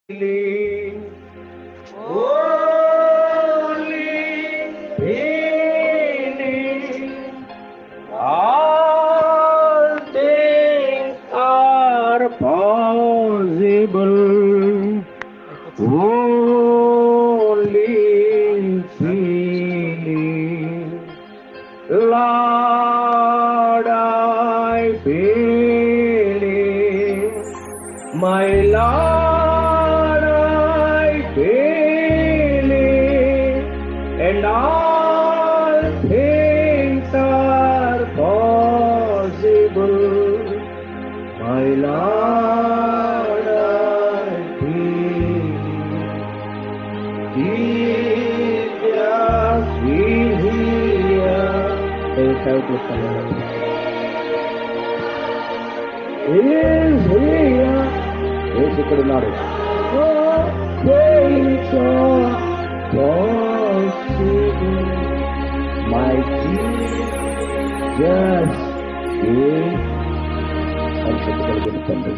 Only in all things are possible. Only see, Lord, I believe, my Lord, I believe, and all things are possible. My Lord, I believe. Jesus is here. Is here. యేసు ఇక్కడ ఉన్నాడు. All things are possible. My Jesus is పరిశుద్ధ కలిగిన తండ్రి,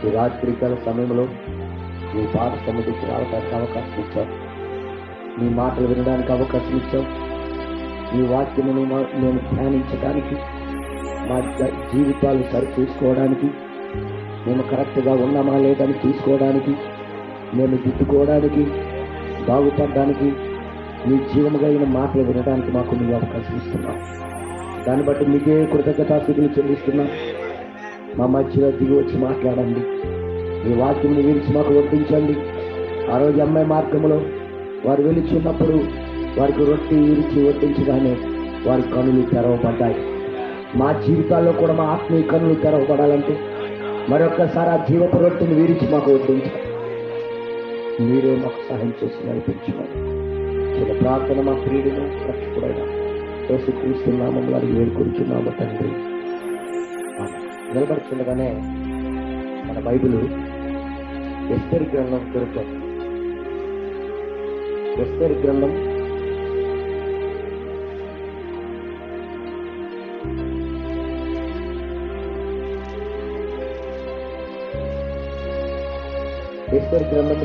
ఈ రాత్రికాల సమయంలో నీ పాట సన్నిధికి రావడానికి అవకాశం ఇచ్చావు. నీ మాటలు వినడానికి అవకాశం ఇచ్చావు. నీ వాక్యమును మేము ధ్యానించడానికి, మా జీవితాలు సరి చూసుకోవడానికి, మేము కరెక్ట్గా ఉన్నామా లేదని చూసుకోవడానికి, మేము దిద్దుకోవడానికి, బాగుపడడానికి, నీ జీవము కలిగిన మాటలు వినడానికి మాకు నీ అవకాశం ఇస్తున్నావు. దాన్ని బట్టి మీకే కృతజ్ఞతాస్తుతులు చెల్లిస్తున్నాం. మా మధ్యలో దిగి వచ్చి మాట్లాడండి. ఈ వాక్యంని విరిచి మాకు వడ్డించండి. ఆ రోజు అమ్మాయి మార్గంలో వారు వెలుచున్నప్పుడు వారికి రొట్టె విరిచి వడ్డించగానే వారి కనులు తెరవబడ్డాయి. మా జీవితాల్లో కూడా మా ఆత్మీయ కనులు తెరవబడాలంటే మరొక్కసారి ఆ జీవపు రొట్టెని విరిచి మాకు వడ్డించాలి. మీరే మాకు సహాయం చేసి నడిపించమని చిన్న ప్రార్థన మా ప్రియుడిని రక్షకుడైన యేసుక్రీస్తు నామములో అడిగి వేడుకొంచున్నాము తండ్రి. నిలబడుతుండగానే మన బైబిల్ ఎస్తేరు గ్రంథం దొరుకుతుంది. ఎస్తేరు గ్రంథం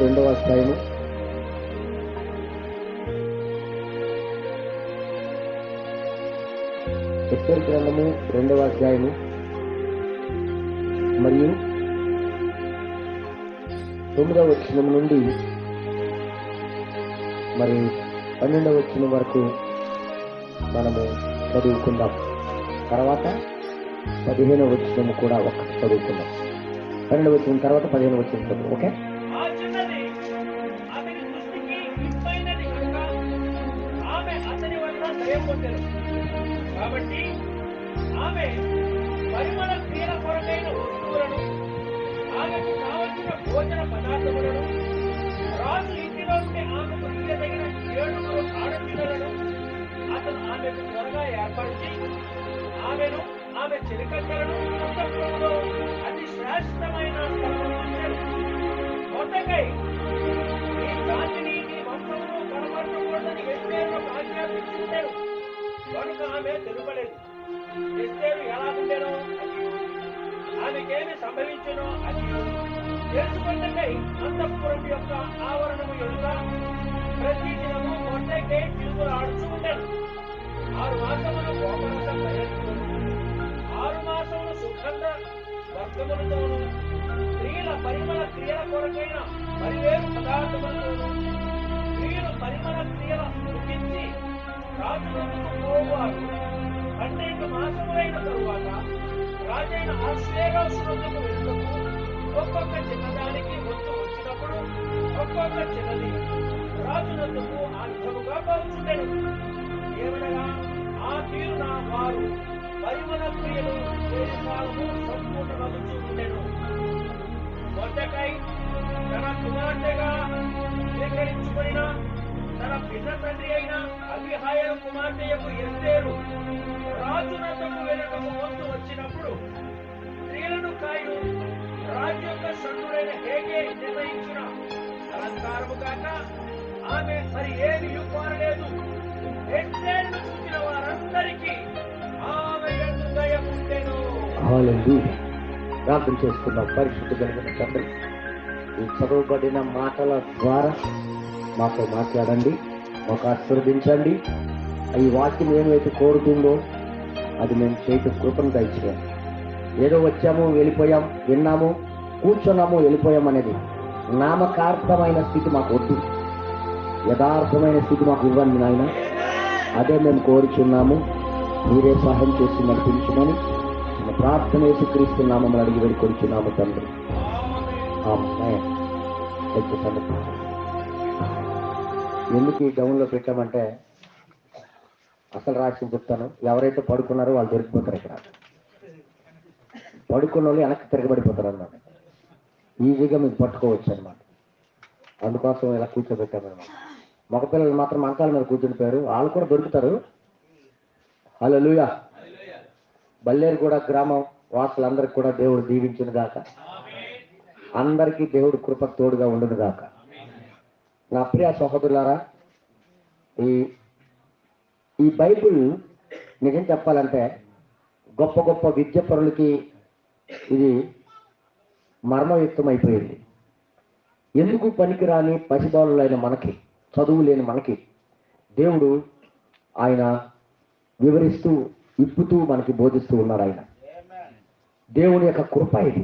2వ అధ్యాయము 2వ అధ్యాయము మరియు 9వ వచనం నుండి మరి 12వ వచనం వరకు మనము చదువుకుందాం. తర్వాత 15వ వచనం కూడా ఒకటి చదువుకుందాం. 12వ వచనం తర్వాత 15వ వచనం చదువు. ఓకే. కాబట్టి ఆమె పరిమళ క్రియల కొరకైన వస్తువులను, ఆమెకు కావలసిన భోజన పదార్థములను, రాజు ఇంటిలో ఉంటే ఆమెకు ఇయ్యదగిన 7 ఆడపిల్లలను అతను ఆమెకు త్వరగా ఏర్పరిచి ఆమెను, ఆమె చెలికత్తెలను అంతఃపురంలో అతి శ్రేష్టమైన స్థలమును మొట్టకై నీ జాతిని, నీ వంశమును కనపరచకూడదని ఎస్తేరుకు ఆజ్ఞాపించుంటారు. కనుక ఆమె తెలుపలేదు. ఎస్తేరు ఎలా ఉండేనో అది, ఆమెకేమి సంభవించనో అది తెలుసుకొన్నకై అంతఃపురం యొక్క ఆవరణము ఎదుట ప్రతి దినము మొట్టకై తిరుగులు ఆడుతూ ఉంటాడు. 6 మాసములు గోపరసం తయారుతోను, 6 మాసములు సుగంధ వర్గములతోను, స్త్రీల పరిమళ క్రియల కొరకైన 10,000 పదార్థములతోను, స్త్రీలు పరిమళ క్రియల ముగించి రాజులకు పోవారు. 12 మాసములైన తరువాత రాజైన అహష్వేరోషునకు వెనుకకు ఒక్కొక్క చిన్నదానికి వంతు వచ్చినప్పుడు ఒక్కొక్క చిన్నది రాజునందుకు అర్థముగా పోల్చుండెను. ఏమనగా ఆ తీరున వారు పరిమళ క్రియలు చేసాలను సంపూర్ణమగుచూ ఉండెను. మొట్టకై తన కుమార్తెగా స్వీకరించుకొనిన తన పిన్న తండ్రి అయిన అబీహాయలు కుమార్తెయకు ఎస్తేరు రాజునందుకు వెనుకకు వంతు వచ్చినప్పుడు స్త్రీలను కాయు రాజు యొక్క సన్నుడైన హేగే నిర్ణయించిన అలంకారము కాక ఆమె మరి ఏమి కోరలేదు. ఎస్తేరును చూసిన వారందరికీ ఆమె యందు దయ ఉండెను. ప్రార్థన చేసుకుందాం. పరిశుద్ధ కలిగిన తండ్రి, ఈ చదవబడిన మాటల ద్వారా మాతో మాట్లాడండి, మాకు ఆశీర్వదించండి. ఈ వాక్యం ఏమైతే కోరుతుందో అది మేము చేయటం కృపను దయచేయాలి. ఏదో వచ్చాము వెళ్ళిపోయాం, విన్నాము కూర్చున్నాము వెళ్ళిపోయాం అనేది నామకార్థమైన స్థితి మాకు వద్దు. యథార్థమైన స్థితి మాకు ఇవ్వండి నాయన. అదే మేము కోరుచున్నాము. మీరే సహాయం చేసి నడిపించమని మన ప్రార్థన యేసుక్రీస్తు నామమున అడిగి వేడుకొనుచున్నాము తండ్రి. ఆమేన్. ఎందుకు ఈ డౌన్లో పెట్టామంటే అసలు రాసి చెప్తాను. ఎవరైతే పడుకున్నారో వాళ్ళు దొరికిపోతారు. ఇక్కడ పడుకున్న వాళ్ళు వెనక్కి తిరగబడిపోతారు అన్నమాట. ఈజీగా మీకు పట్టుకోవచ్చు అనమాట. అందుకోసం ఇలా కూర్చోబెట్టామన్నమాట. మగపిల్లలు మాత్రం మంచాల మీద కూర్చుండిపోయారు. వాళ్ళు కూడా దొరుకుతారు. హల్లెలూయా. బల్లేరుగూడ గ్రామం వాసులందరికీ కూడా దేవుడు దీవించును గాక. అందరికీ దేవుడు కృప తోడుగా ఉండును గాక. నా ప్రియ సహోదరులారా, ఈ బైబిల్ నిజం చెప్పాలంటే గొప్ప గొప్ప విద్య పరులకి ఇది మర్మయుక్తం అయిపోయింది. ఎందుకు పనికిరాని పసిబాలులైన మనకి, చదువు లేని మనకి దేవుడు ఆయన వివరిస్తూ ఇప్పుతూ మనకి బోధిస్తూ ఉన్నాడు. ఆయన దేవుని యొక్క కృప ఇది.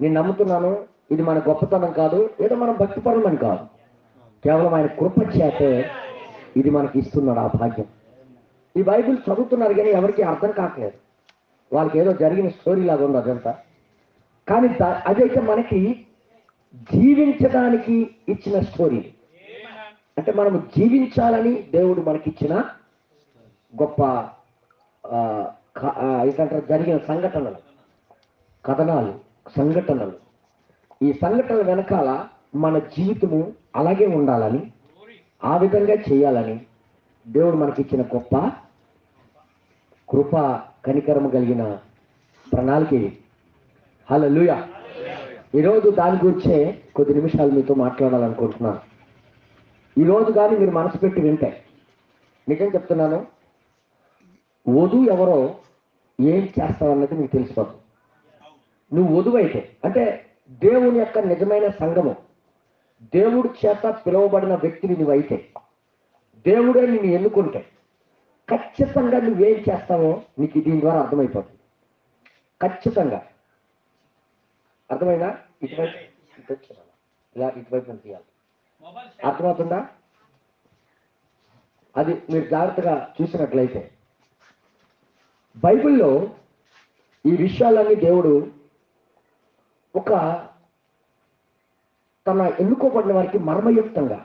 నేను నమ్ముతున్నాను ఇది మన గొప్పతనం కాదు, ఏదో మనం భక్తిపరులని కాదు, కేవలం ఆయన కృప చేతే ఇది మనకి ఇస్తున్నాడు ఆ భాగ్యం. ఈ బైబిల్ చదువుతున్నారు కానీ ఎవరికి అర్థం కావట్లేదు. వాళ్ళకి ఏదో జరిగిన స్టోరీ లాగా ఉంది అదంతా. కానీ అదైతే మనకి జీవించడానికి ఇచ్చిన స్టోరీ. అంటే మనము జీవించాలని దేవుడు మనకిచ్చిన గొప్ప ఏంటంటారు జరిగిన సంఘటనలు, కథనాలు, సంఘటనలు. ఈ సంఘటనల వెనకాల మన జీవితము అలాగే ఉండాలని, ఆ విధంగా చేయాలని దేవుడు మనకిచ్చిన గొప్ప కృప, కనికరము కలిగిన ప్రణాళిక ఇది. హల్లెలూయా. ఈరోజు దాని గురించే కొద్ది నిమిషాలు మీతో మాట్లాడాలనుకుంటున్నాను. ఈరోజు కానీ మీరు మనసు పెట్టి వింటే నిజం చెప్తున్నాను, వధువు ఎవరో ఏం చేస్తావన్నది నీకు తెలిసిపోతుంది. నువ్వు వధువు అయితే అంటే దేవుని యొక్క నిజమైన సంఘము, దేవుడి చేత పిలువబడిన వ్యక్తిని నువ్వైతే, దేవుడే నిన్ను ఎన్నుకుంటే ఖచ్చితంగా నువ్వేం చేస్తావో నీకు దీని ద్వారా అర్థమైపోతుంది. ఖచ్చితంగా అర్థమైనా? ఇటువైపు ఇలా ఇటువైపు తీయాలి. అర్థమవుతుందా? అది మీరు జాగ్రత్తగా చూసినట్లయితే బైబిల్లో ఈ విషయాలన్నీ దేవుడు ఒక తన ఎన్నుకోబడిన వారికి మర్మయుక్తంగా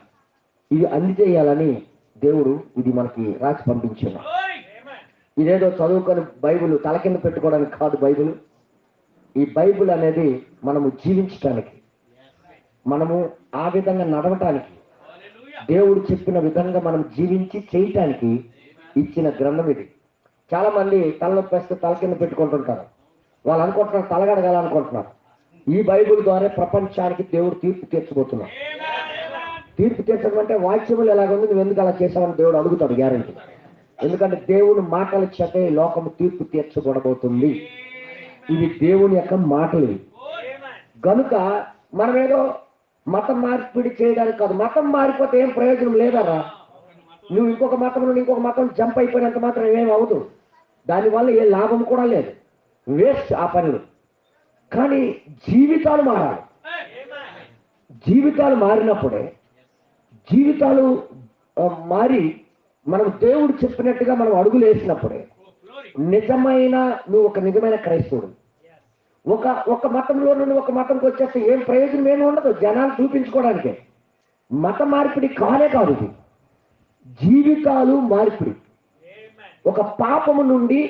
ఇది అందజేయాలని దేవుడు ఇది మనకి రాసి పంపించాడు. ఇదేదో చదువుకొని బైబిల్ తల కింద పెట్టుకోవడానికి కాదు. బైబిల్, ఈ బైబిల్ అనేది మనము జీవించటానికి, మనము ఆ విధంగా నడవటానికి, దేవుడు చెప్పిన విధంగా మనం జీవించి చేయటానికి ఇచ్చిన గ్రంథం ఇది. చాలా మంది తలనొప్పి వేస్తే తల కింద పెట్టుకుంటుంటారు. వాళ్ళు అనుకుంటున్నారు తలగడగాలనుకుంటున్నారు. ఈ బైబిల్ ద్వారా ప్రపంచానికి దేవుడు తీర్పు తీర్చబోతున్నాడు. తీర్పు తీర్చడం అంటే వాక్యములు ఎలాగుంది, నువ్వు ఎందుకు అలా చేసావని దేవుడు అడుగుతాడు గ్యారెంటీ. ఎందుకంటే దేవుని మాటల చేతే లోకము తీర్పు తీర్చబడబోతుంది. ఇవి దేవుని యొక్క మాటలు. కనుక మనం ఏదో మతం మార్పిడి చేయడానికి కాదు. మతం మారిపోతే ఏం ప్రయోజనం లేదరా. నువ్వు ఇంకొక మతం నుండి ఇంకొక మతం జంప్ అయిపోయినంత మాత్రం ఏం అవదు. దానివల్ల ఏ లాభం కూడా లేదు, వేస్ట్ ఆ పనులు. కానీ జీవితాలు మారాలి. జీవితాలు మారినప్పుడే, జీవితాలు మారి మనం దేవుడు చెప్పినట్టుగా మనం అడుగులు వేసినప్పుడే నిజమైన నువ్వు ఒక నిజమైన క్రైస్తవుడు. ఒక మతంలో నుండి ఒక మతంకి వచ్చేస్తే ఏం ప్రయోజనం ఏమి ఉండదు, జనాలు చూపించుకోవడానికే. మత మార్పిడి కానే కాదు ఇది, జీవితాలు మార్పిడి. ఒక పాపము నుండి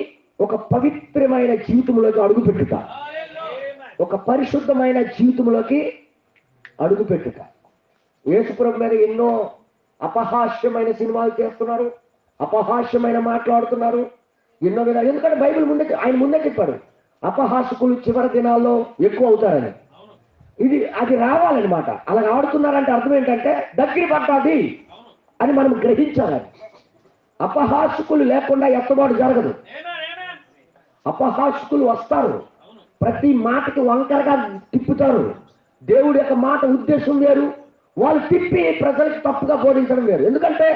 ఒక పవిత్రమైన జీవితంలోకి అడుగు పెట్టుట, ఒక పరిశుద్ధమైన జీవితంలోకి అడుగు పెట్టుట. యేసుప్రభు మీద ఎన్నో అపహాస్యమైన సినిమాలు చేస్తున్నారు, అపహాస్యమైన మాట్లాడుతున్నారు, ఎన్నో విధాలు. ఎందుకంటే బైబిల్ ఆయన ముందే చెప్పాడు అపహాసకులు చివరి దినాల్లో ఎక్కువ అవుతారని. అది రావాలన్నమాట. అలా ఆడుతున్నారంటే అర్థం ఏంటంటే దగ్గర పడ్డాది అని మనం గ్రహించాలని. అపహాసకులు లేకుండా ఎత్తబాటు జరగదు. అపహాసకులు వస్తారు, ప్రతి మాటకి వంకరగా తిప్పుతారు, దేవుడి యొక్క మాట ఉద్దేశం వేరు, వాళ్ళు తిప్పి ప్రజలకు తప్పుగా బోధించడం వేరు. ఎందుకంటే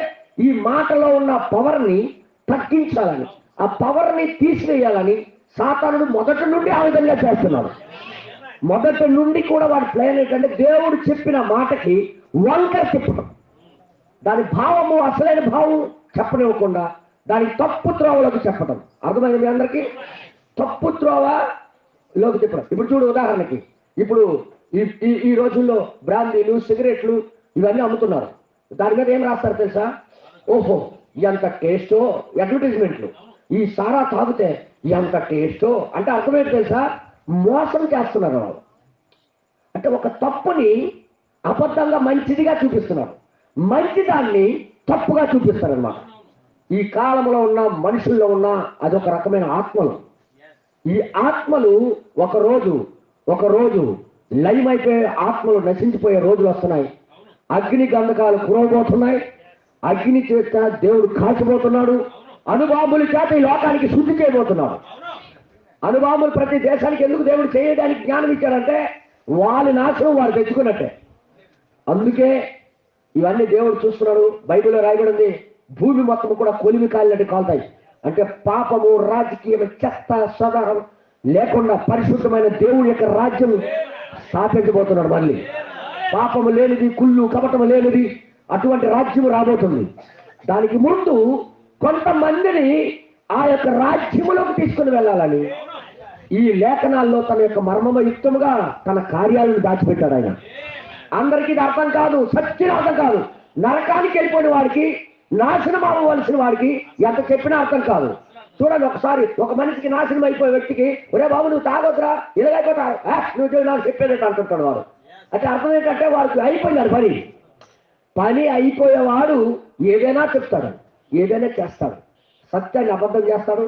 ఈ మాటలో ఉన్న పవర్ని తగ్గించాలని, ఆ పవర్ని తీసివేయాలని సాతానుడు మొదటి నుండి ఆ విధంగా చేస్తున్నాడు. మొదటి నుండి కూడా వాడి ప్లాన్ ఏంటంటే దేవుడు చెప్పిన మాటకి వంకర తిప్పడం, దాని భావము అసలైన భావం చెప్పనివ్వకుండా దానికి తప్పు త్రోవలోకి చెప్పడం. అర్థమైంది మీ అందరికీ? తప్పు త్రోవలోకి తిప్పడం. ఇప్పుడు చూడు, ఉదాహరణకి ఇప్పుడు ఈ రోజుల్లో బ్రాందీలు, సిగరెట్లు ఇవన్నీ అమ్ముతున్నారు. దాని మీద ఏం రాస్తారు తెలుసా? ఓహో ఎంత టేస్టో, అడ్వర్టైజ్మెంట్లు. ఈ సారా తాగితే ఎంత టేస్టో అంటే అర్థమైంది తెలుసా? మోసం చేస్తున్నారు వాళ్ళు. అంటే ఒక తప్పుని అబద్ధంగా మంచిదిగా చూపిస్తున్నారు, మంచిదాన్ని తప్పుగా చూపిస్తారన్నమాట. ఈ కాలంలో ఉన్న మనుషుల్లో ఉన్న అదొక రకమైన ఆత్మలు. ఈ ఆత్మలు ఒకరోజు లైవ్ అయిపోయే ఆత్మలు నశించిపోయే రోజులు వస్తున్నాయి. అగ్ని గంధకాలు కురవబోతున్నాయి. అగ్ని చేత దేవుడు కాచిపోతున్నాడు. అణుబాంబుల చేత ఈ లోకానికి శుద్ధి చేయబోతున్నాడు. అణుబాంబులు ప్రతి దేశానికి ఎందుకు దేవుడు చేయడానికి జ్ఞానం ఇచ్చాడంటే వాళ్ళ నాశనం వారు తెచ్చుకున్నట్టే. అందుకే ఇవన్నీ దేవుడు చూస్తున్నాడు. బైబిల్లో రాయబడింది, భూమి మొత్తం కూడా కొలిమి కాలినట్టు కాలుతాయి. అంటే పాపము, రాజకీయం, చెత్త స్వభావం లేకుండా పరిశుద్ధమైన దేవుడి యొక్క రాజ్యం స్థాపించబోతున్నాడు. మళ్ళీ పాపము లేనిది, కుళ్ళు కపటము లేనిది అటువంటి రాజ్యం రాబోతుంది. దానికి ముందు కొంతమందిని ఆ యొక్క రాజ్యములోకి తీసుకుని వెళ్ళాలని ఈ లేఖనాల్లో తన యొక్క మర్మయుక్తముగా తన కార్యాలను దాచిపెట్టాడు ఆయన. అందరికీ ఇది అర్థం కాదు, సత్యం అర్థం కాదు. నరకానికి వెళ్ళిపోయిన వాడికి, నాశనం అవ్వవలసిన వాడికి ఎంత చెప్పినా అర్థం కాదు. చూడండి, ఒకసారి ఒక మనిషికి నాశనం అయిపోయే వ్యక్తికి, ఒరే బాబు నువ్వు తాగొద్దురా, ఇలాగైపోతా, నువ్వు నాకు చెప్పేది అంటుంటాడు వాడు. అంటే అర్థం ఏంటంటే వాడికి అయిపోయినాడు పని అయిపోయేవాడు ఏదైనా చెప్తాడు, ఏదైనా చేస్తాడు. సత్యాన్ని అబద్ధం చేస్తాడు,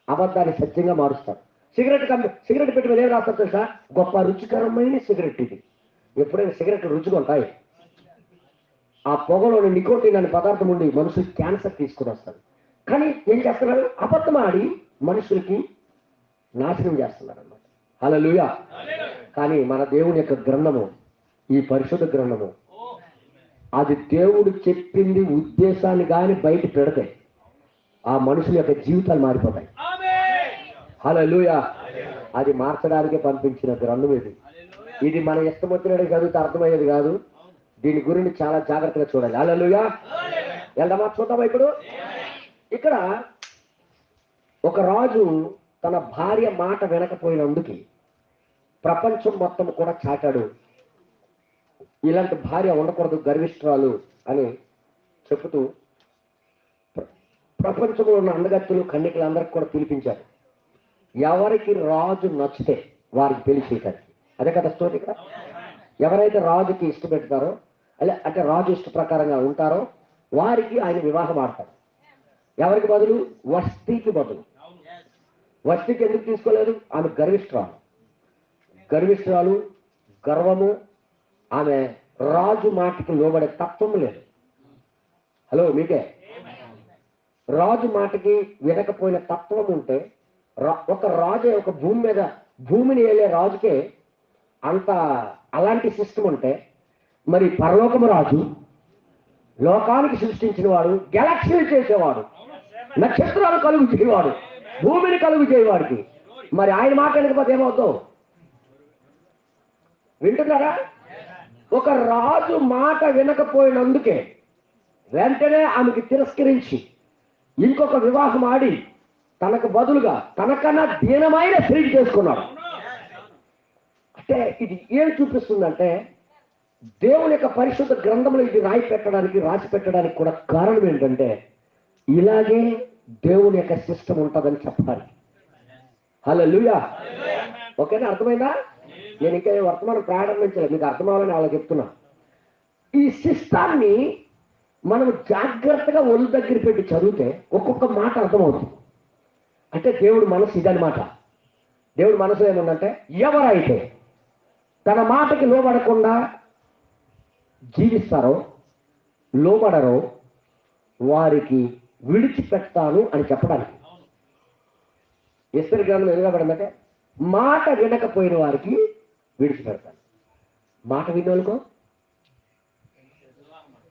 అబద్ధాన్ని సత్యంగా మారుస్తాడు. సిగరెట్ పెట్టి మీద ఏం రాస్తాడు తెలుసా? గొప్ప రుచికరమైన సిగరెట్ ఇది. ఎప్పుడైనా సిగరెట్లు రుచిగా ఉంటాయి. ఆ పొగలోని నికోటిన్ అనే పదార్థం ఉండి మనుషులకి క్యాన్సర్ తీసుకుని వస్తాడు. కానీ ఏం చేస్తున్నారు? అబద్ధం ఆడి మనుషులకి నాశనం చేస్తున్నారు అన్నమాట. హల్లెలూయా. కానీ మన దేవుని యొక్క గ్రంథము, ఈ పరిశుద్ధ గ్రంథము, అది దేవుడు చెప్పింది ఉద్దేశాన్ని కానీ బయట పెడితే ఆ మనుషుల యొక్క జీవితాలు మారిపోతాయి. హల్లెలూయా. అది మార్చడానికే పంపించిన గ్రంథం ఇది. ఇది మన ఇష్టం వచ్చినట్టు చదివితే అర్థమయ్యేది కాదు. దీని గురించి చాలా జాగ్రత్తగా చూడాలి. హల్లెలూయా. వెళ్దామా? చూద్దామా? ఇప్పుడు ఇక్కడ ఒక రాజు తన భార్య మాట వినకపోయినందుకు ప్రపంచం మొత్తం కూడా చాటాడు. ఇలాంటి భార్య ఉండకూడదు, గర్విష్ఠురాలు అని చెబుతూ ప్రపంచంలో ఉన్న అందగత్తులు, కన్యకలందరికీ కూడా పిలిపించారు. ఎవరికి రాజు నచ్చితే వారికి పెళ్లి చేయటానికి. అదే కదా స్టోరీ ఇక్కడ. ఎవరైతే రాజుకి ఇష్టపెడతారో, అంటే రాజు ఇష్ట ప్రకారంగా ఉంటారో వారికి ఆయన వివాహం ఆడతారు. ఎవరికి బదులు? వస్తీకి బదులు. వస్తీకి ఎందుకు తీసుకోలేదు? ఆమె గర్విష్ఠురాలు, గర్వము, ఆమె రాజు మాటకి లోబడే తత్వం లేదు. హలో, మీకే రాజు మాటకి వినకపోయిన తత్వం ఉంటే, ఒక రాజే ఒక భూమిని ఏలే రాజుకే అంత అలాంటి సిస్టమ్ ఉంటే, మరి పరలోకము రాజు, లోకానికి సృష్టించిన వాడు, గెలాక్సీలు చేసేవాడు, నక్షత్రాలు కలుగు చేయవాడు, భూమిని కలుగు చేయవాడికి మరి ఆయన మాట వినకపోతే ఏమవుతావు? వింటున్నారా? ఒక రాజు మాట వినకపోయినందుకే వెంటనే ఆమెకి తిరస్కరించి ఇంకొక వివాహం ఆడి తనకు బదులుగా తనకన్నా దీనమైన స్త్రీకి చేసుకున్నాడు. అంటే ఇది ఏం చూపిస్తుందంటే దేవుని యొక్క పరిశుద్ధ గ్రంథంలో ఇది రాసి పెట్టడానికి కూడా కారణం ఏంటంటే ఇలాగే దేవుని యొక్క సిస్టమ్ ఉంటుందని చెప్పాలి. హల్లెలూయా. ఓకేనా? అర్థమైందా? నేను ఇంకా వర్తమానం ప్రారంభించలేదు, మీకు అర్థం అవ్వాలని వాళ్ళకి చెప్తున్నా. ఈ సిస్టాన్ని మనం జాగ్రత్తగా ఒళ్ళు దగ్గర పెట్టి చదివితే ఒక్కొక్క మాట అర్థమవుతుంది. అంటే దేవుడు మనసు ఇదనమాట. దేవుడు మనసు ఏముందంటే ఎవరైతే తన మాటకి లోబడకుండా జీవిస్తారో, లోబడరో వారికి విడిచిపెడతాను అని చెప్పడానికి. ఎస్తేరు గ్రంథంలో ఎదుగబడిందంటే మాట వినకపోయిన వారికి విడిచిపెడతాను. మాట విన్నోళ్ళకో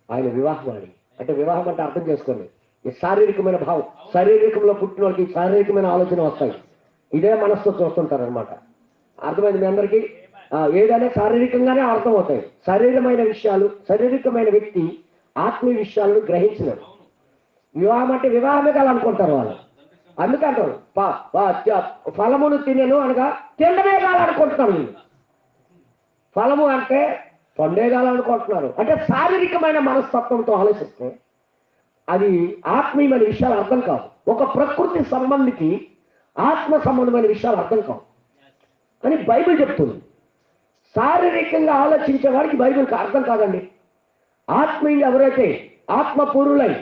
ఆయన వివాహం అని. అంటే వివాహం అంటే అర్థం చేసుకోండి, ఈ శారీరకమైన భావం, శారీరకంలో పుట్టిన వాళ్ళకి శారీరకమైన ఆలోచన వస్తాయి. ఇదే మనస్సు చూస్తుంటారు అనమాట. అర్థమైంది మీ అందరికీ? ఏదైనా శారీరకంగానే అర్థమవుతాయి. శారీరమైన విషయాలు, శారీరకమైన వ్యక్తి ఆత్మీయ విషయాలను గ్రహించినారు. వివాహం అంటే వివాహమే కావాలనుకుంటారు వాళ్ళు. అందుకంటారు ఫలమును తినను అనగా తినడమే కావాలనుకుంటున్నారు వీళ్ళు. ఫలము అంటే పండే కావాలనుకుంటున్నారు. అంటే శారీరకమైన మనస్తత్వంతో ఆలోచిస్తే అది ఆత్మీయమైన విషయాలు అర్థం కావు. ఒక ప్రకృతి సంబంధికి ఆత్మ సంబంధమైన విషయాలు అర్థం కావు అని బైబిల్ చెప్తుంది. శారీరకంగా ఆలోచించే వాడికి బైబిల్కి అర్థం కాదండి. ఆత్మీయులు ఎవరైతే ఆత్మపూర్వులై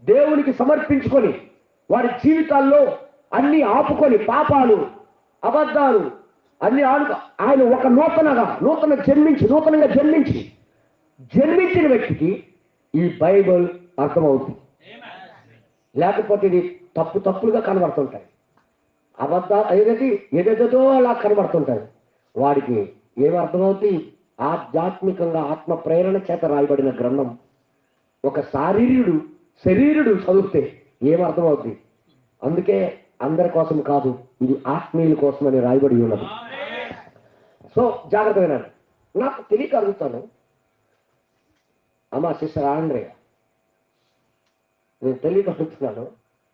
దేవునికి సమర్పించుకొని వారి జీవితాల్లో అన్ని ఆపుకొని పాపాలు అబద్ధాలు అన్ని ఆయన ఒక నూతనంగా జన్మించిన వ్యక్తికి ఈ బైబిల్ అర్థమవుతుంది. లేకపోతే ఇది తప్పులుగా కనబడుతుంటాయి. ఏదేదో అలా కనబడుతుంటాయి. వాడికి ఏమి అర్థమవుతుంది? ఆధ్యాత్మికంగా ఆత్మ ప్రేరణ చేత రాయబడిన గ్రంథం ఒక శరీరుడు చదివితే ఏమర్థమవుతుంది? అందుకే అందరి కోసం కాదు, ఇది ఆత్మీయుల కోసం అని రాయబడి ఉన్నది. సో జాగ్రత్త వినండి. నాకు తెలియక అడుగుతాను, అమ్మా సిస్టర్ ఆండ్రయ్య, నేను తెలియక అడుగుతున్నాను,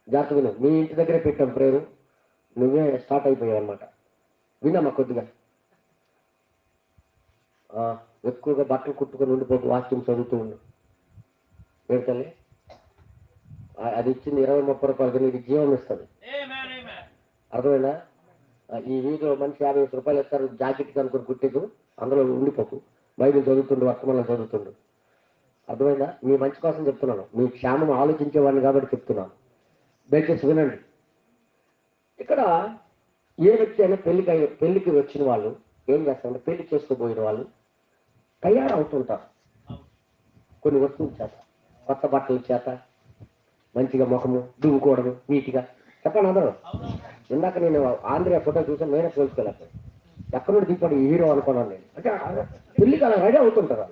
జాగ్రత్త విను. మీ ఇంటి దగ్గరే పెట్టాం ప్రేరు, నువ్వే స్టార్ట్ అయిపోయావు అనమాట. వినమ్మా కొద్దిగా. ఎక్కువగా బట్టలు కుట్టుకొని ఉండిపోతు, వాక్యం చదువుతూ ఉండు. తల్లి అది ఇచ్చింది 20-30 రూపాయలకి నీకు జీవం ఇస్తుంది. అర్థమైనా? ఈ వీధిలో మనిషి 50 రూపాయలు ఇస్తారు, జాకెట్ కనుకొని కుట్టేదు, అందులో ఉండిపోకు. బైబిల్ చదువుతుండు, వర్తమానం చదువుతుండు. అర్థమైందా? మీ మంచి కోసం చెప్తున్నాను, మీ క్షేమం ఆలోచించేవాడిని కాబట్టి చెప్తున్నాను. దయచేసి వినండి. ఇక్కడ ఏ వ్యక్తి అయినా పెళ్లికి వచ్చిన వాళ్ళు ఏం చేస్తారంటే, పెళ్లి చేసుకోబోయిన వాళ్ళు తయారవుతుంటారు కొన్ని వస్తువుల చేత, కొత్త బట్టల చేత, మంచిగా ముఖము దువ్వుకోవడము నీట్గా. చెప్పండి అందరూ. ఇందాక నేను ఆంధ్ర ఫోటో చూసాను, నేనే పోల్చుకోలేకపోయి ఎక్కడ నుండి దింపాడు ఈ హీరో అనుకున్నాను నేను. అంటే పెళ్లికి అలా రెడీ అవుతుంటారు.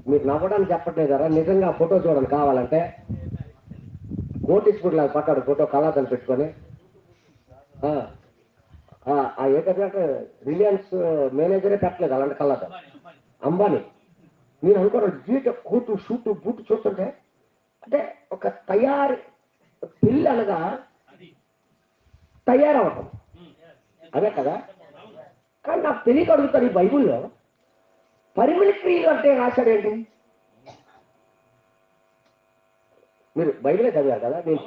మీరు నవ్వడానికి చెప్పట్లేదు కదా, నిజంగా ఆ ఫోటో చూడండి. కావాలంటే నోటీస్ లాగా పట్టాడు ఫోటో కళాదాలు పెట్టుకొని. ఏంటంటే రిలయన్స్ మేనేజరే పెట్టలేదు అలాంటి కళాదాలు. అంబానీ. నేను అనుకోను జీట కోటు షూటు బూటు చూస్తుంటే, అంటే ఒక పెళ్ళి అనగా తయారవటం, అదే కదా. కానీ నాకు తెలియక అడుగుతాను, ఈ బైబుల్లో పరిమళ క్రియలు అంటే రాశాడేంటి? మీరు బైబిలే చదివారు కదా. నేను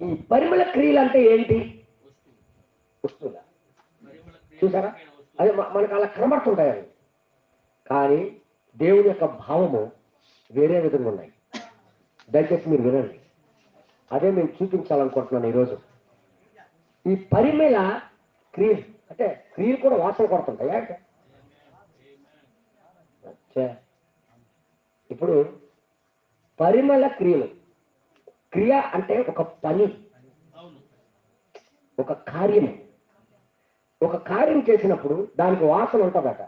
ఈ పరిమళ క్రియలు అంటే ఏంటి? వస్తుందా? చూసారా? అదే మనకు అలా కనబడుతుంటాయి అవి. కానీ దేవుని యొక్క భావము వేరే విధంగా ఉన్నాయి. దయచేసి మీరు వినండి. అదే మేము చూపించాలనుకుంటున్నాను ఈరోజు. ఈ పరిమళ క్రియలు అంటే క్రియలు కూడా వాసన కొడుతుంటాయి. అంటే ఇప్పుడు పరిమళ క్రియ అంటే ఒక పని, ఒక కార్యం చేసినప్పుడు దానికి వాసన ఉంటుందట,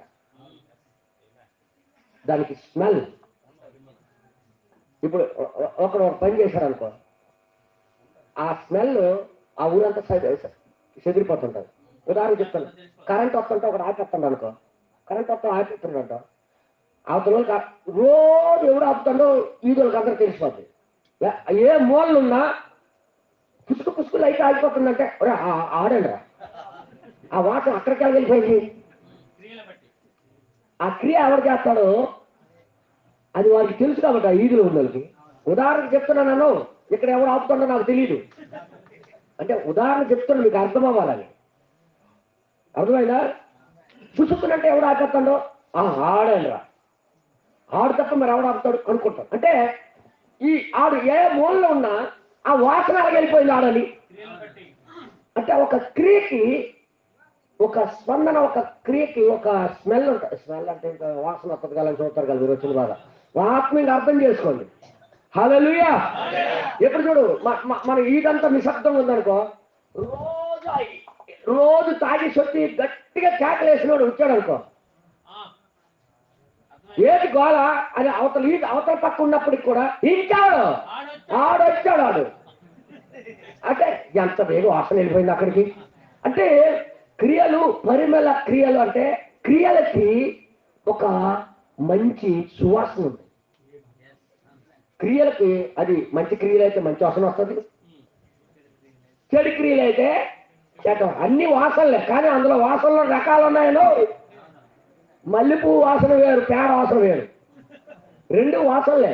దానికి స్మెల్. ఇప్పుడు ఒకడు ఒక పని చేశారనుకో, ఆ స్మెల్ ఆ ఊరంతా చెదిరిపోతుంటుంది. ఉదాహరణ చెప్తాను, కరెంట్ వస్తుంటే ఒకడు ఆపేస్తాడు అనుకో, కరెంట్ వస్తా ఆపేస్తున్నాడంట, అవతల రోజు ఎవడు ఆపుతాడో ఈదులకు అందరూ తెలిసిపోతుంది. ఏ మూలనున్నా పుసుకు లైట్ ఆగిపోతుందంటే ఆడండి రా, ఆ వాసన అక్కడికి వెళ్ళిపోయింది. ఆ క్రియ ఎవరు చేస్తాడో అది వాళ్ళకి తెలుసు కాబట్టి ఆ ఈదులో ఉన్నది. ఉదాహరణకు చెప్తున్నాను, ఇక్కడ ఎవరు ఆపుతుండో నాకు తెలియదు. అంటే ఉదాహరణ చెప్తున్నా, మీకు అర్థం అవ్వాలని. అర్థమైనా? పుసుకునంటే ఎవడు ఆపేస్తాడో ఆడండి రా, ఆడు తప్ప మరి ఎవడు ఆపుతాడు అనుకుంటాడు. అంటే ఈ ఆడు ఏ మూలలో ఉన్నా ఆ వాసన వెళ్ళిపోయింది ఆడని. అంటే ఒక క్రియకి ఒక స్పందన, ఒక క్రియకి ఒక స్మెల్ ఉంటుంది. స్మెల్ అంటే ఇంకా వాసన వస్తుంది కదా, చూస్తారు కదా మీరు వచ్చిన బాగా. ఆత్మీయంగా అర్థం చేసుకోండి. హల్లెలూయా. ఎప్పుడు చూడు మన ఇదంతా నిశ్శబ్దంగా ఉందనుకో, రోజు రోజు తాగేసి వచ్చి గట్టిగా కేకలేసినోడు వచ్చాడు అనుకో, ఏది గోళ అది అవతల పక్క ఉన్నప్పటికి కూడా ఇంకాడు ఆడొచ్చాడు ఆడు అంటే ఎంత వేగం వాసన వెళ్ళిపోయింది అక్కడికి. అంటే క్రియలు, పరిమళ క్రియలు అంటే క్రియలకి ఒక మంచి సువాసన ఉంది. క్రియలకి అది మంచి క్రియలు అయితే మంచి వాసన వస్తుంది, చెడు క్రియలు అయితే చెడ్డ. అన్ని వాసనలే, కానీ అందులో వాసనలో రకాలు ఉన్నాయో. మల్లెపువ్వు వాసన వేరు, పేడ వాసన వేరు, రెండు వాసనలే.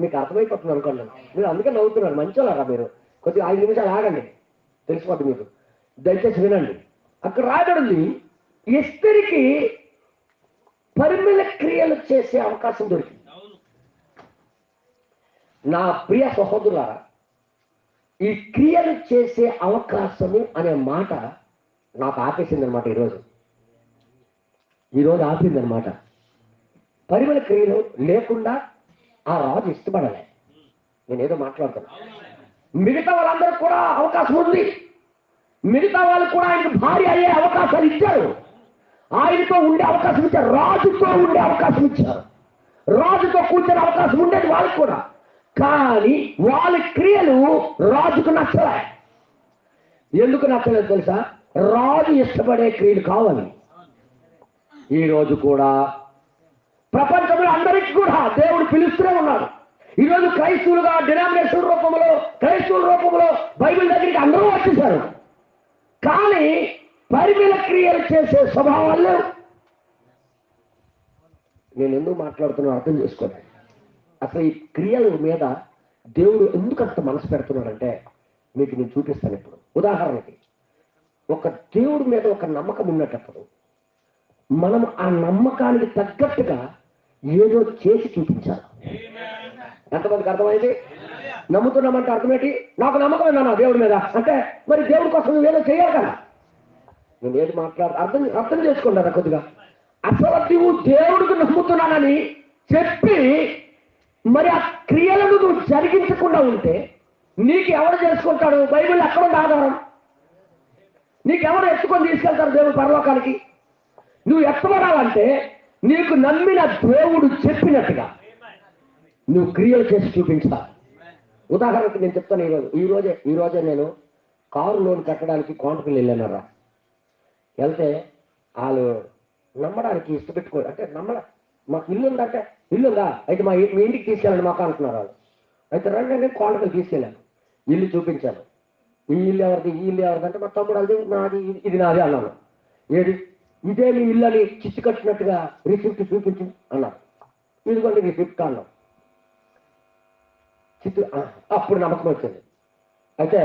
మీకు అర్థమైపోతుంది అనుకోండి. మీరు అందుకే నవ్వుతున్నారు, మంచోళ్ళరా మీరు. కొద్దిగా 5 నిమిషాలు ఆగండి, తెలిసిపోతుంది మీకు. దయచేసి వినండి. అక్కడ రాబడింది, ఎస్తేరికి పరిమళ క్రియలు చేసే అవకాశం దొరికింది. నా ప్రియ సహోదరులారా, ఈ క్రియలు చేసే అవకాశము అనే మాట నాకు ఆపేసింది అనమాట. ఈరోజు ఆపిందనమాట. పరిమళ క్రియలు లేకుండా ఆ రాజు ఇష్టపడలే. నేనేదో మాట్లాడుతాను. మిగతా వాళ్ళందరూ కూడా అవకాశం ఉంది, మిగతా వాళ్ళు కూడా ఆయనకు భార్య అయ్యే అవకాశాలు ఇచ్చారు, ఆయనతో ఉండే అవకాశం ఇచ్చారు, రాజుతో ఉండే అవకాశం ఇచ్చారు, రాజుతో కూర్చొని అవకాశం ఉండేది వాళ్ళకి కూడా. కానీ వాళ్ళ క్రియలు రాజుకు నచ్చలే. ఎందుకు నచ్చలేదు తెలుసా? రాజు ఇష్టపడే క్రియలు కావాలి. ఈరోజు కూడా ప్రపంచంలో అందరికీ కూడా దేవుడు పిలుస్తూనే ఉన్నాడు. ఈరోజు క్రైస్తవులుగా డినామినేషన్ రూపంలో, క్రైస్తవుల రూపంలో బైబిల్ దగ్గరికి అందరూ వచ్చేసారు. కానీ పరిమళ క్రియలు చేసే స్వభావాలు లేవు. నేను ఎందుకు మాట్లాడుతున్నా అర్థం చేసుకోండి. అసలు ఈ క్రియల మీద దేవుడు ఎందుకు అంత మనసు పెడుతున్నాడంటే మీకు నేను చూపిస్తాను. ఇప్పుడు ఉదాహరణకి, ఒక దేవుడి మీద ఒక నమ్మకం ఉన్నటప్పుడు మనం ఆ నమ్మకానికి తగ్గట్టుగా ఏదో చేసి చూపించాలి. ఎంతమందికి అర్థమైంది? నమ్ముతున్నామంటే అర్థమేంటి? నాకు నమ్మకం ఉందన్నా దేవుడి మీద అంటే, మరి దేవుడి కోసం నువ్వు ఏదో చేయాలి కదా. నేను ఏది అర్థం చేసుకున్నారా కొద్దిగా? అసలు నువ్వు దేవుడికి నమ్ముతున్నానని చెప్పి మరి ఆ క్రియలను నువ్వు జరిగించకుండా ఉంటే నీకు ఎవరు చేసుకుంటాడు? బైబిల్ ఎక్కడ ఉంది ఆధారం? నీకెవరు ఎత్తుకొని తీసుకెళ్తారు దేవుడు పరలోకానికి? నువ్వు ఎత్తబడాలంటే నీకు నమ్మిన దేవుడు చెప్పినట్టుగా నువ్వు క్రియలు చేసి చూపించాలి. ఉదాహరణకు నేను చెప్తాను. ఈరోజే నేను కారు లోన్ కట్టడానికి కోంటకి వెళ్ళానరా. వెళ్తే వాళ్ళు నమ్మడానికి ఇష్టపెట్టుకో అంటే మాకు ఇల్లు ఉందంటే, ఇల్లుందా అయితే మీ ఇంటికి తీసుకెళ్ళండి మాకు అంటున్నారు వాళ్ళు. అయితే రండి కోంటకి తీసుకెళ్ళాను, ఇల్లు చూపించాను. ఈ ఇల్లు ఎవరిది, ఈ ఇల్లు ఎవరిది అంటే మా తమ్ముడు అది నాది, ఇది నాది అన్నాను. ఏది ఇదే మీ ఇల్లు అని చిచ్చు కట్టినట్టుగా రిసిప్ట్ చూపించి అన్నారు. ఇదిగోండి రిసిప్ట్ అన్నాం. అప్పుడు నమ్మకం వచ్చింది. అయితే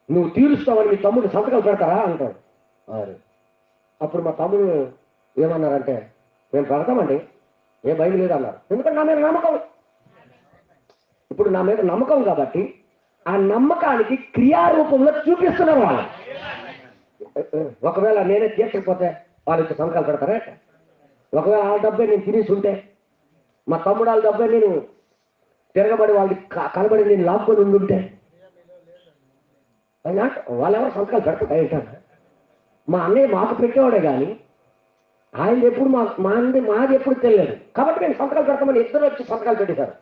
నువ్వు తీరుస్తావని మీ తమ్ముడు సంతకాలు పెడతారా అంటాడు. అప్పుడు మా తమ్ముడు ఏమన్నారంటే, మేము పెడతామండి, ఏ భయం లేదు అన్నారు. ఎందుకంటే నా మీద నమ్మకం. ఇప్పుడు నా మీద నమ్మకం కాబట్టి ఆ నమ్మకానికి క్రియారూపంలో చూపిస్తున్నారు వాళ్ళు. ఒకవేళ నేనే తీర్చకపోతే వాళ్ళకి సంతకాలు పెడతారా? ఒకవేళ వాళ్ళ డబ్బే నేను తినేసి ఉంటే, మా తమ్ముడు వాళ్ళ డబ్బే నేను తిరగబడి వాళ్ళకి కనబడి నేను లాక్కొని ఉండుంటే వాళ్ళెవరు సంతకాలు పెడతారు? ఏంటన్నా మా అన్నయ్య మాకు పెట్టేవాడే కానీ ఆయన ఎప్పుడు మాది ఎప్పుడు తెలియదు. కాబట్టి నేను సంతకాలు పెడతామని ఇద్దరు వచ్చి సంతకాలు పెట్టేశారు.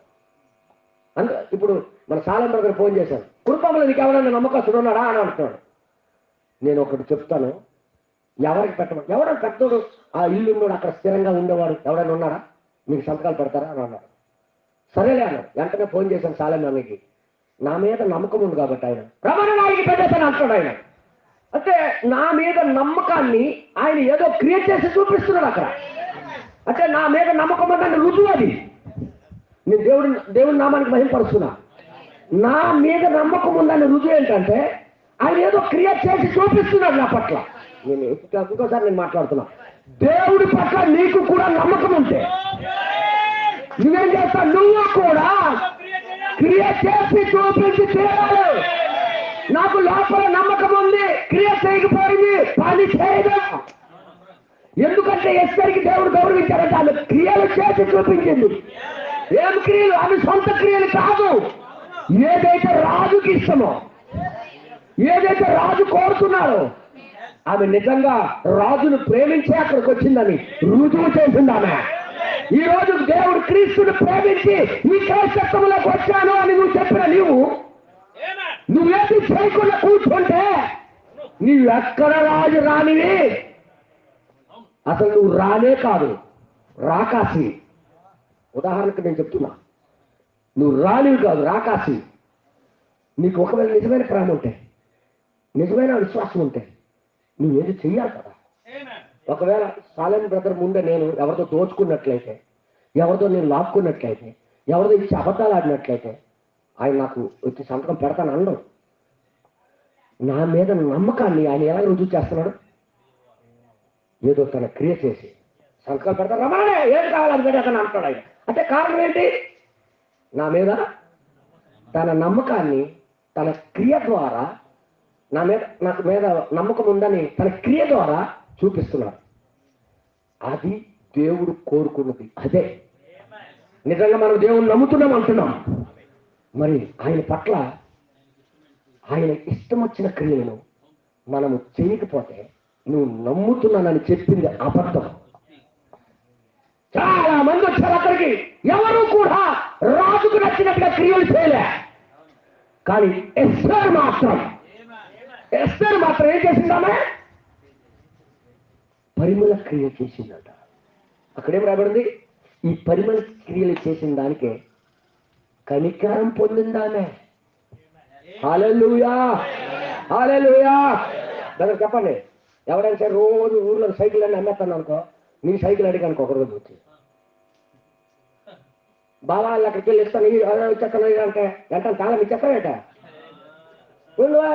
ఇప్పుడు మన సాలం దగ్గర ఫోన్ చేశాను, కుటుంబంలో నీకు ఎవరైనా నమ్మకస్తుడు ఉన్నాడా అని అంటున్నాడు. నేను ఒకటి చెప్తాను, ఎవరికి పెట్టమని. ఎవరైనా పెద్దోడు ఆ ఇల్లు ఉన్నాడు అక్కడ స్థిరంగా ఉండేవాడు ఎవరైనా ఉన్నారా, మీకు సంతకాలు పెడతారా అని అన్నాడు. సరేలే అన్నాడు. వెంటనే ఫోన్ చేశాను సాలం అన్నకి. నా మీద నమ్మకం ఉంది కాబట్టి ఆయన రమణ నాయకి పెట్టేశాను అంటున్నాడు ఆయన. అంటే నా మీద నమ్మకాన్ని ఆయన ఏదో క్రియేట్ చేసి చూపిస్తున్నాడు అక్కడ. అంటే నా మీద నమ్మకం ఉందని రుజువు అది. నేను దేవుడి నామానికి మహిమపరుస్తున్నా. నా మీద నమ్మకం ఉందని రుజువు ఏంటంటే ఆయన ఏదో క్రియేట్ చేసి చూపిస్తున్నాడు నా పట్ల. నేను ఇంకోసారి నేను మాట్లాడుతున్నా. దేవుడి పట్ల నీకు కూడా నమ్మకం ఉంటే నువ్వేం చేస్తావు? నువ్వు కూడా క్రియేట్ చేసి చూపించి చేయాలి. నాకు లోపల నమ్మకం ఉంది, క్రియ చేయకపోయింది, పని చేయదు. ఎందుకంటే ఎస్తరికి దేవుడు గౌరవించారంటే ఆమె క్రియలు చేసి చూపించింది. ఏం క్రియలు? అవి సొంత క్రియలు కాదు. ఏదైతే రాజుకి ఇష్టమో, ఏదైతే రాజు కోరుతున్నారో ఆమె నిజంగా రాజును ప్రేమించే అక్కడికి వచ్చిందని రుజువు చేసింది ఆమె. ఈ రోజు దేవుడు క్రీస్తుని ప్రేమించి ఈ క్రైస్తత్వంలోకి వచ్చాను అని నువ్వు చెప్పిన నువ్వేది చేయకుండా కూర్చుంటే నీవు ఎక్కడ రాజు రానివి, అసలు నువ్వు రానే కాదు, రాకాసి. ఉదాహరణకు నేను చెప్తున్నా, నువ్వు రానివి కాదు, రాకాసి. నీకు ఒకవేళ నిజమైన ప్రేమ ఉంటే, నిజమైన విశ్వాసం ఉంటే నువ్వేది చెయ్యాలి కదా. ఒకవేళ సాలెం బ్రదర్ ముందే నేను ఎవరితో దోచుకున్నట్లయితే, ఎవరితో నేను లాక్కున్నట్లయితే, ఎవరితో ఇచ్చి అబద్ధాలు ఆడినట్లయితే ఆయన నాకు వచ్చి సంతకం పెడతాను అనడం. నా మీద నమ్మకాన్ని ఆయన ఎలా రుజువు చేస్తున్నాడు? ఏదో తన క్రియ చేసి సంతకాలు పెడతాను, రమానే ఏం కావాలని పెట్టాకని అంటాడు ఆయన. అంటే కారణం ఏంటి? నా మీద తన నమ్మకాన్ని తన క్రియ ద్వారా, నాకు మీద నమ్మకం ఉందని తన క్రియ ద్వారా చూపిస్తున్నాడు. అది దేవుడు కోరుకున్నది. అదే నిజంగా మనం దేవుని నమ్ముతున్నాం అంటున్నాం. మరి ఆయన పట్ల ఆయన ఇష్టం వచ్చిన క్రియలను మనము చేయకపోతే నువ్వు నమ్ముతున్నానని చెప్పింది అబద్ధం. చాలా మంది వచ్చారు అక్కడికి, ఎవరు కూడా రాజుకు నచ్చినట్టుగా క్రియలు చేయలే. కానీ ఎస్తేరు మాత్రం ఏం చేసిందామే? పరిమళ క్రియ చేసిందట. అక్కడేం రాబడింది? ఈ పరిమళ క్రియలు చేసిన దానికే కనికరం పొందిందామే. హల్లెలూయా, హల్లెలూయా. దానికి చెప్పండి, ఎవరైనా సరే రోజు ఊర్లో సైకిల్ అని అమ్మేస్తాను అనుకో, నీ సైకిల్ అడిగి అనుకో, ఒక రోజు వచ్చి బాబా వాళ్ళు అక్కడికి వెళ్ళి ఇస్తాను ఇచ్చేస్తాను అంటే ఎంత తాళం ఇచ్చేస్తావేట?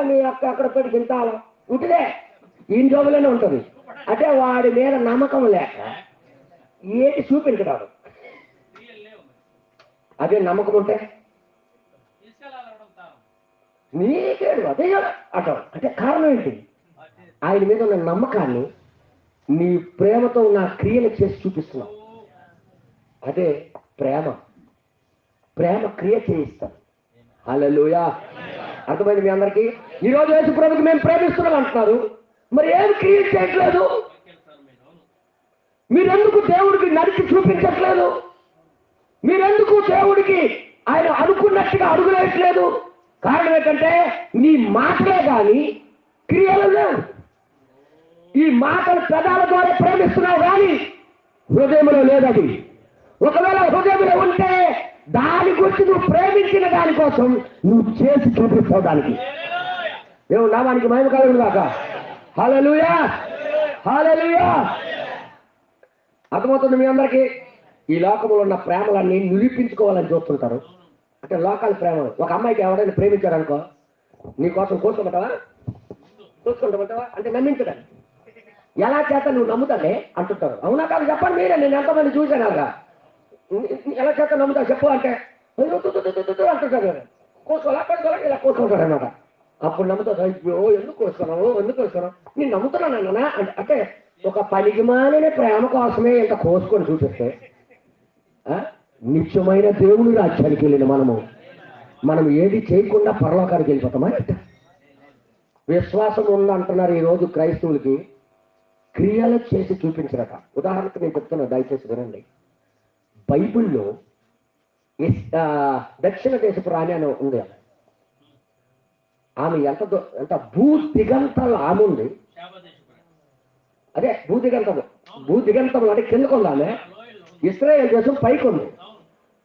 నీ అక్కడ పెట్టి గింతాళం ఉంటుందే ఈ జోబులోనే ఉంటుంది. అంటే వాడి మీద నమ్మకం లేక ఏంటి చూపించడాడు. అదే నమ్మకం ఉంటే నీకేడు అదే అంటావు. అంటే కారణం ఏంటి? ఆయన మీద ఉన్న నమ్మకాన్ని నీ ప్రేమతో నా క్రియలు చేసి చూపిస్తున్నావు. అదే ప్రేమ. ప్రేమ క్రియ చేయిస్తాను. హల్లెలూయా. అర్థమైంది మీ అందరికీ? ఈరోజు యేసు ప్రభువుకి మేము ప్రేమిస్తున్నాం అంటున్నారు, మరి ఏం క్రియ చేయట్లేదు? మీరెందుకు దేవుడికి నడిచి చూపించట్లేదు? మీరెందుకు దేవుడికి ఆయన అనుకున్నట్టుగా అడుగులేయట్లేదు? కారణం ఏంటంటే నీ మాటలే కానీ క్రియలు లేవు. ఈ మాటలు పెదాల ద్వారా ప్రేమిస్తున్నావు కానీ హృదయంలో లేదది. ఒకవేళ హృదయంలో ఉంటే దాని గురించి నువ్వు ప్రేమించిన దానికోసం నువ్వు చేసి చూపించుకోవడానికి. దేవుడు నామానికి మహిమ కలుగును గాక. హల్లెలూయా, హల్లెలూయా. అర్థమవుతుంది మీ అందరికీ? ఈ లోకంలో ఉన్న ప్రేమలన్నీ నిరూపించుకోవాలని చూస్తుంటారు. అంటే లోకాల ప్రేమ. ఒక అమ్మాయికి ఎవరైనా ప్రేమించారనుకో, నీకోసం కూర్చోమంటావా? చూసుకుంటామంటావా? అంటే నమ్మించడానికి. ఎలా చేత నువ్వు నమ్ముతానే అంటుంటారు. అవునా కాదు చెప్పండి మీరే, నేను ఎంతమంది చూశాను అలాగా. ఎలా చేత నమ్ముతావు చెప్పు అంటే అంటుంటారు. కూర్చోలా పెట్టుకోలే ఇలా కూర్చుంటారు అన్నమాట. అప్పుడు నమ్ముతావు. అయ్యో ఎందుకు కూర్చున్నావు నేను నమ్ముతున్నానన్నా అంటే ఒక పనికి మాలిన ప్రేమ కోసమే ఇంత కోసుకొని చూపిస్తే నిత్యమైన దేవుని రాజ్యానికి వెళ్ళిన మనం ఏది చేయకుండా పరలోకానికి వెళ్ళిపోతామా? విశ్వాసం ఉందంటున్నారు ఈరోజు క్రైస్తవులకి, క్రియలు చేసి చూపించరట. ఉదాహరణకు నేను చెప్తున్నా, దయచేసి వినండి. బైబిల్లో దక్షిణ దేశపు రాణి అని ఉంది. ఆమె ఎంత భూ దిగంతాలు ఆమె ఉంది. అదే భూదిగంతం అంటే కిందకుంది ఆమె. ఇశ్రాయేల్ దేశం పైకి ఉంది.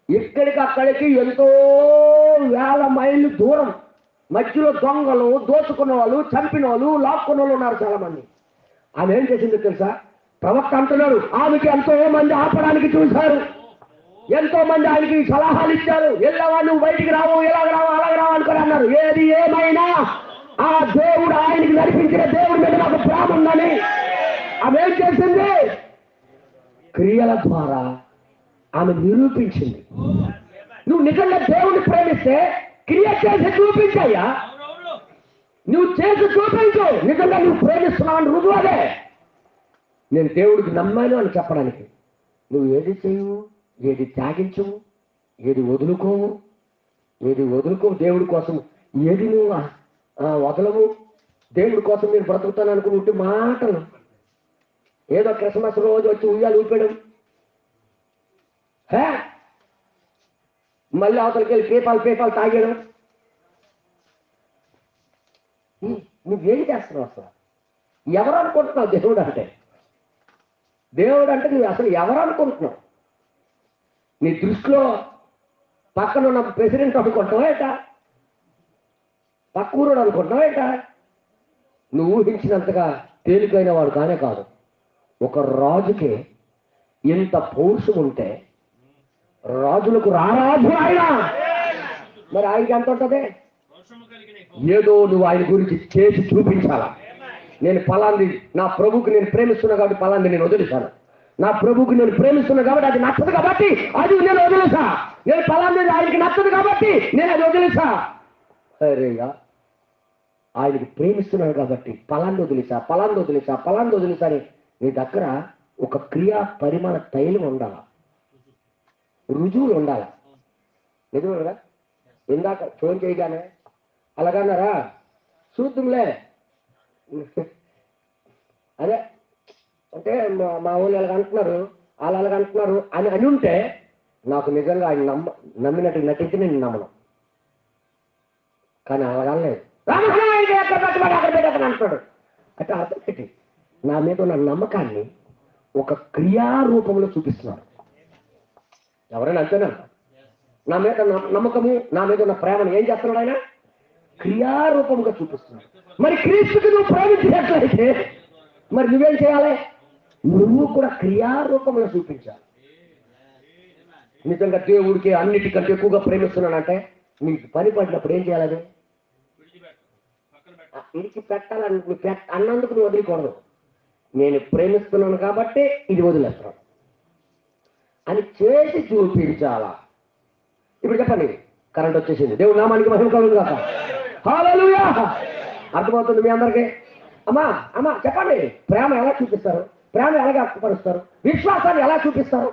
ఇక్కడికి అక్కడికి ఎంతో వేల మైళ్ళు దూరం. మధ్యలో దొంగలు, దోచుకున్న వాళ్ళు, చంపిన వాళ్ళు, లాక్కున్న వాళ్ళు ఉన్నారు చాలా మంది. ఆమె ఏం చేసిందో తెలుసా? ప్రవక్త అంటున్నాడు, ఆమెకి ఎంతో మంది ఆపడానికి చూశారు, ఎంతో మంది ఆయనకి సలహాలు ఇచ్చారు. వెళ్ళవా నువ్వు బయటికి రావు, ఇలాగ రావు, అలాగ రావు అనుకుని అన్నారు. ఏది ఏమైనా ఆ దేవుడు ఆయనకి నడిపించిన దేవుడి మీద నాకు ప్రేమ ఉందని ఆమె ఏం చేసింది? క్రియల ద్వారా ఆమె నిరూపించింది. నువ్వు నిజంగా దేవుడిని ప్రేమిస్తే క్రియ చేసి చూపించయ్యా. నువ్వు చేసి చూపించు నిజంగా నువ్వు ప్రేమిస్తున్నావు రుజువు. అదే నేను దేవుడికి నమ్మాను అని చెప్పడానికి. నువ్వు ఏది చేయవు, ఏది త్యాగించవు, ఏది వదులుకోవు దేవుడి కోసం, ఏది నువ్వు వదలవు. దేవుడి కోసం నేను బ్రతుకుతాను అనుకుని మాటలు, ఏదో క్రిస్మస్ రోజు వచ్చి ఉయ్యాలు ఊపడం, మళ్ళీ అవతలకి వెళ్ళి పేపాలు తాగడం. నువ్వేం చేస్తున్నావు అసలు? ఎవరు అనుకుంటున్నావు దేవుడు అంటే? నువ్వు అసలు ఎవరు అనుకుంటున్నావు? నీ దృష్టిలో పక్కన ఉన్న ప్రెసిడెంట్ అనుకుంటున్నావా ఏట? పక్క ఊరోడు అనుకుంటున్నావా ఏట? నువ్వు ఊహించినంతగా తేలికైన వాడు కానే కాదు. ఒక రాజుకి ఇంత పౌరుషం ఉంటే, రాజులకు రారాజు ఆయన, మరి ఆయనకి ఎంత ఉంటుంది? ఏదో నువ్వు ఆయన గురించి చేసి చూపించాలా. నేను పలాంది నా ప్రభువుకి నేను ప్రేమిస్తున్నా కాబట్టి పలాంది నేను వదిలేశాను, నా ప్రభువుకి నేను ప్రేమిస్తున్నా కాబట్టి అది నచ్చదు కాబట్టి అది నేను వదిలేసా, నేను పలాంది ఆయనకి నచ్చదు కాబట్టి నేను అది వదిలేసా. అరేగా, ఆయనకి ప్రేమిస్తున్నాడు కాబట్టి పలాంది వదిలేసా అని నీ దగ్గర ఒక క్రియా పరిమాణ తైలం ఉండాలా, రుజువులు ఉండాలా. నిజమేగా? ఇందాక ఫోన్ చేయగానే అలాగన్నారా, చూద్దాంలే, అదే అంటే మా ఊళ్ళు ఎలాగంటున్నారు, వాళ్ళు అలాగంటున్నారు అని ఉంటే నాకు నిజంగా ఆయన నమ్మినట్టు నటించి నేను నమ్మను. కానీ అలాగలేదు, అంటున్నాడు అంటే అర్థం పెట్టి నా మీద ఉన్న నమ్మకాన్ని ఒక క్రియారూపంలో చూపిస్తున్నాడు. ఎవరైనా అంతేనా? నా మీద నమ్మకము, నా మీద ఉన్న ప్రేమను ఏం చేస్తున్నాడు ఆయన? క్రియారూపంగా చూపిస్తున్నాడు. మరి క్రీస్తుకి నువ్వు ప్రేమించినట్లయితే మరి నువ్వేం చేయాలి? నువ్వు కూడా క్రియారూపంలో చూపించాలి. నిజంగా దేవుడికి అన్నిటికంటే ఎక్కువగా ప్రేమిస్తున్నానంటే నీకు పని పడినప్పుడు ఏం చేయాలి? ఇడికి పెట్టాలని అన్నందుకు నువ్వు వదిలికూడదు. నేను ప్రేమిస్తున్నాను కాబట్టి ఇది వదిలేస్తున్నాను అని చేసి చూపించాలా. ఇప్పుడు చెప్పండి, కరెంట్ వచ్చేసింది. దేవుడు నామానికి మహిమ కలుగును గాక. హల్లెలూయా. అర్థమవుతుంది మీ అందరికీ? అమ్మా చెప్పండి, ప్రేమ ఎలా చూపిస్తారు? ప్రేమ ఎలా వ్యక్తపరుస్తారు? విశ్వాసాన్ని ఎలా చూపిస్తారు?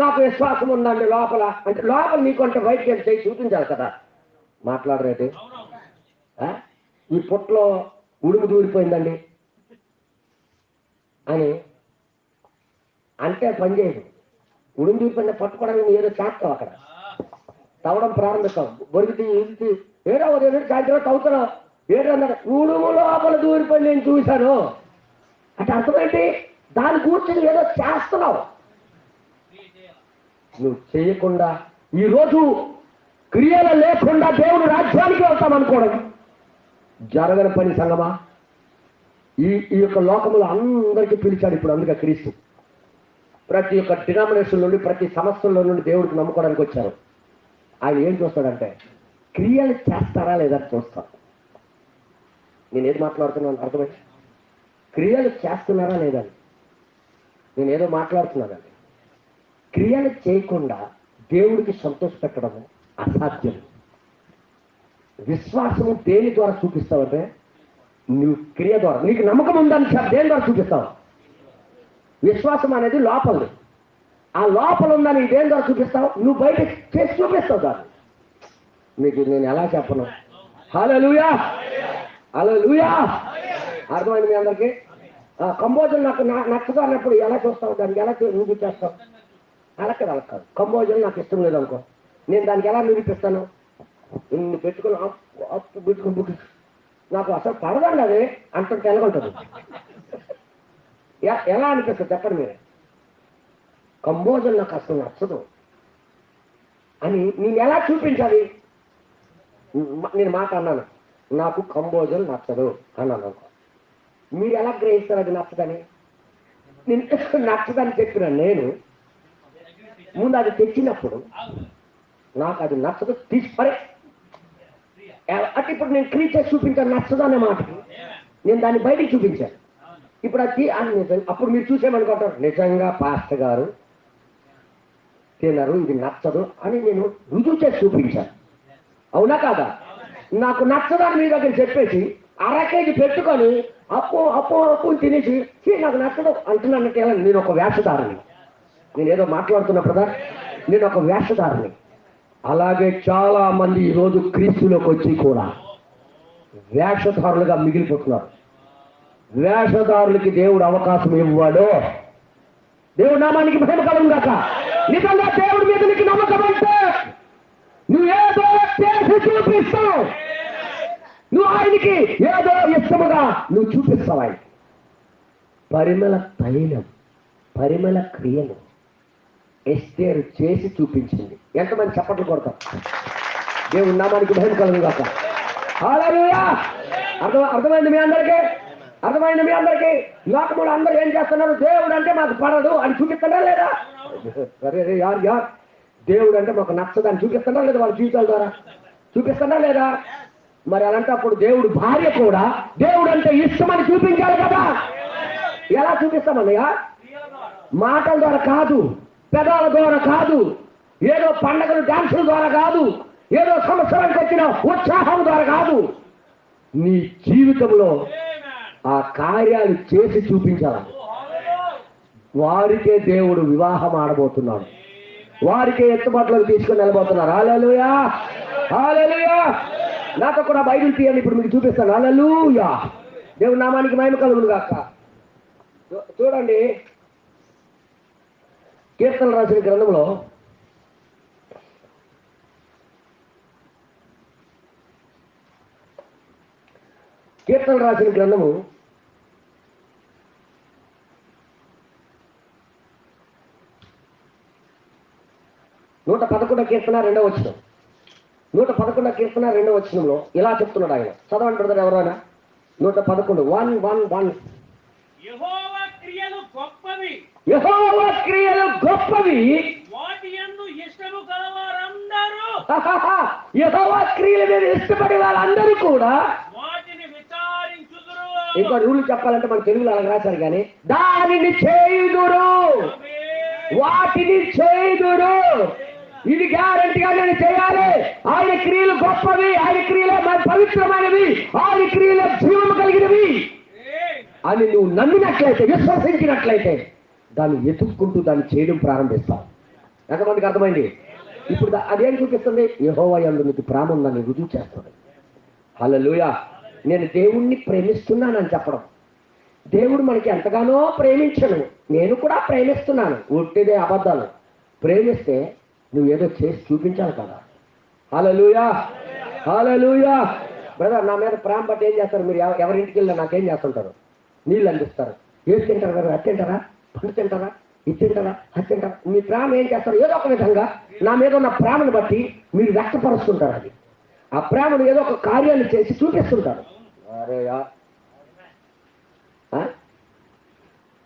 నాకు విశ్వాసం ఉందండి లోపల అంటే లోపల నీకు అంటే బయటకి చేసి చూపించాలి కదా. మాట్లాడరేటి? ఈ పుట్టలో ఉడుము దూరిపోయిందండి అని అంటే పని చేయదు. ఉడుము దూరిపోయిన పట్టుకోవడానికి ఏదో చేస్తావు, అక్కడ తవ్వడం ప్రారంభిస్తావు, బొరికి ఏదో ఉదయం సాయంత్రం తవ్వుతున్నావు, ఏదో ఉడుము లోపల దూరిపోయి నేను చూశాను అంటే అర్థమేంటి? దాని కూర్చొని ఏదో చేస్తున్నావు. నువ్వు చేయకుండా ఈరోజు క్రియలు లేకుండా దేవుని రాజ్యానికి వెళ్తామనుకోవడం జరగని పని సంగమా. ఈ యొక్క లోకంలో అందరికీ పిలిచాడు ఇప్పుడు. అందుకే క్రీస్తు ప్రతి ఒక్క డినామినేషన్ నుండి, ప్రతి సంస్థల్లో నుండి దేవుడికి నమ్ముకోవడానికి వచ్చారు. ఆయన ఏం చూస్తాడంటే క్రియలు చేస్తారా లేదా చూస్తాడు. నేను ఏది మాట్లాడుతున్నాను అర్థమైంది? క్రియలు చేస్తున్నారా లేదని నేను ఏదో మాట్లాడుతున్నానండి. క్రియలు చేయకుండా దేవుడికి సంతోష పెట్టడము అసాధ్యం. విశ్వాసము దేని ద్వారా చూపిస్తావంటే నువ్వు క్రియ ద్వారా. నీకు నమ్మకం ఉందని దేని ద్వారా చూపిస్తావు? విశ్వాసం అనేది లోపల. ఆ లోపల ఉందని దేని ద్వారా చూపిస్తావు? నువ్వు బయట చేసి చూపిస్తావు దాన్ని. మీకు నేను ఎలా చెప్పను? హల్లెలూయా, హల్లెలూయా. అర్థమైంది మీ అందరికీ? కంబోజన్ నాకు నచ్చదు అన్నప్పుడు ఎలా చూస్తావు? దానికి ఎలా నిరూపిస్తావు? అలా కాదు. కంబోజన్ నాకు ఇష్టం లేదనుకో, నేను దానికి ఎలా నిరూపిస్తాను? నిన్ను పెట్టుకుని అప్పు పెట్టుకుని నాకు అసలు పడదండి అది అంత తెలగొంటుంది. ఎలా అనిపిస్తుంది చెప్పండి మీరు? కంబోజన్ నాకు అసలు నచ్చదు అని నేను ఎలా చూపించాలి? నేను మాట అన్నాను, నాకు కంబోజన్ నచ్చదు అన్నాను అనుకో. మీరు ఎలా గ్రహిస్తారు అది నచ్చదని? నేను నచ్చదని చెప్పిన నేను ముందు అది తెచ్చినప్పుడు నాకు అది నచ్చదు తీసుకోరే అంటే ఇప్పుడు నేను క్రియ చేసి చూపించాను నచ్చదు అనే మాటకి నేను దాన్ని బయటికి చూపించాను. ఇప్పుడు అది అప్పుడు మీరు చూసేమనుకుంటారు నిజంగా పాస్టర్ గారు తినరు, ఇది నచ్చదు అని నేను రుజువు చేసి చూపించాను. అవునా కాదా? నాకు నచ్చదని మీ దగ్గర చెప్పేసి అరకేజీ పెట్టుకొని అప్పు తినేసి నాకు నచ్చదు అంటున్నట్టు నేను ఒక వేషధారిని. నేను ఏదో మాట్లాడుతున్నా కదా, నేను ఒక వేషధారిని. అలాగే చాలా మంది ఈరోజు క్రీస్తులోకి వచ్చి కూడా వేషధారులుగా మిగిలిపోతున్నారు. వేషధారులకి దేవుడు అవకాశం ఇవ్వడు. దేవుడు నామానికి మహిమ కలుగును గాక. నిజంగా దేవుడి మీద నీకు నమ్మకం అంటే నువ్వు ఏదో చేసి చూపిస్తావు. నువ్వు ఆయనకి ఏదో ఇష్టముగా నువ్వు చూపిస్తావు. ఆయనకి పరిమళ తైలం, పరిమళ క్రియలు ఎస్తేరు చేసి చూపించింది. ఎంతమంది చప్పట్లు కొడతాం? దేవుడి నామానికి మహిమ కలుగును గాక. హల్లెలూయా. అర్థమైంది మీ అందరికీ? అర్థమైంది మీ అందరికీ? లోకములు అందరూ ఏం చేస్తున్నారు? దేవుడు అంటే మాకు పడదు అని చూపిస్తున్నారా లేదా? సరే యార్ దేవుడు అంటే మాకు నచ్చదని చూపిస్తున్నారా లేదా? వాళ్ళ జీవితాల ద్వారా చూపిస్తున్నారా లేదా? మరి అలాంటప్పుడు దేవుడు భార్య కూడా దేవుడు అంటే ఇష్టమని చూపించాలి కదా. ఎలా చూపిస్తామన్నయ్యా? మాటల ద్వారా కాదు, పెదాల ద్వారా కాదు, ఏదో పండగలు డాన్సుల ద్వారా కాదు, ఏదో సంవత్సరానికి వచ్చిన ఉత్సాహం ద్వారా కాదు. నీ జీవితంలో ఆ కార్యాలు చేసి చూపించాలి. వారికే దేవుడు వివాహం ఆడబోతున్నాడు. వారికే ఎత్తుబాట్లకు తీసుకొని వెళ్ళబోతున్నారు. హల్లెలూయా, హల్లెలూయా. నాతో కూడా బైబిల్ తీయండి, ఇప్పుడు మీకు చూపిస్తాను. హల్లెలూయా. దేవుడి నామానికి మహిమ కలుగును గాక. చూడండి, కీర్తనలు రాసిన గ్రంథంలో కీర్తనలు రాసిన గ్రంథము 111 కీర్తన 2వ వచనం. 111 కీర్తన 2వ వచనంలో ఇలా చెప్తున్నాడు ఆయన. చదవండి బ్రదర్ ఎవరైనా. 111 1:1 యెహోవా క్రియలు గొప్పవి, యెహోవా క్రియలు గొప్పవి, వాటి యందు ఇష్టము గలవారందరూ, యెహోవా క్రియల మీద ఇష్టపడే వాళ్ళందరూ కూడా వాటిని విచారించుదురు. ఇంకా రూల్ చెప్పాలంటే మన తెలుగులో అలా రాశారు కానీ దానిని చేయుదురు, వాటిని చేయుదురు. ఇది గ్యారంటీగా నేను చేయాలి. ఆయన క్రియలు గొప్పవి, ఆయన క్రియలే పవిత్రమైనవి, ఆయన క్రియలే జీవము కలిగినవి అని నువ్వు నమ్మినట్లయితే, విశ్వసించినట్లయితే దాన్ని ఎత్తుక్కుంటూ దాన్ని చేయడం ప్రారంభిస్తావు. ఎంతమందికి అర్థమైంది? ఇప్పుడు అదేం చూపిస్తుంది? యెహోవా యందు నీకు ప్రేమ ఉందని రుజువు చేస్తుంది. హల్లెలూయా. నేను దేవుణ్ణి ప్రేమిస్తున్నానని చెప్పడం. దేవుడు మనకి ఎంతగానో ప్రేమించను, నేను కూడా ప్రేమిస్తున్నాను. ఉట్టిదే అబద్ధాలు. ప్రేమిస్తే నువ్వేదో చేసి చూపించాలి కదా. హల్లెలూయా, హల్లెలూయా. బ్రదర్, నా మీద ప్రేమ బట్టి ఏం చేస్తారు మీరు? ఎవరింటికి వెళ్ళినా నాకేం చేస్తుంటారు? నీళ్ళు అందిస్తారు. ఏది తింటారు కదా? అది తింటారా? పండు తింటారా? ఇది తింటారా? అది తింటారా? మీ ప్రేమ ఏం చేస్తారు? ఏదో ఒక విధంగా నా మీద ఉన్న ప్రేమను బట్టి మీరు వ్యక్తపరుస్తుంటారు. అది ఆ ప్రేమను ఏదో ఒక కార్యాన్ని చేసి చూపిస్తుంటారు. అరేయా,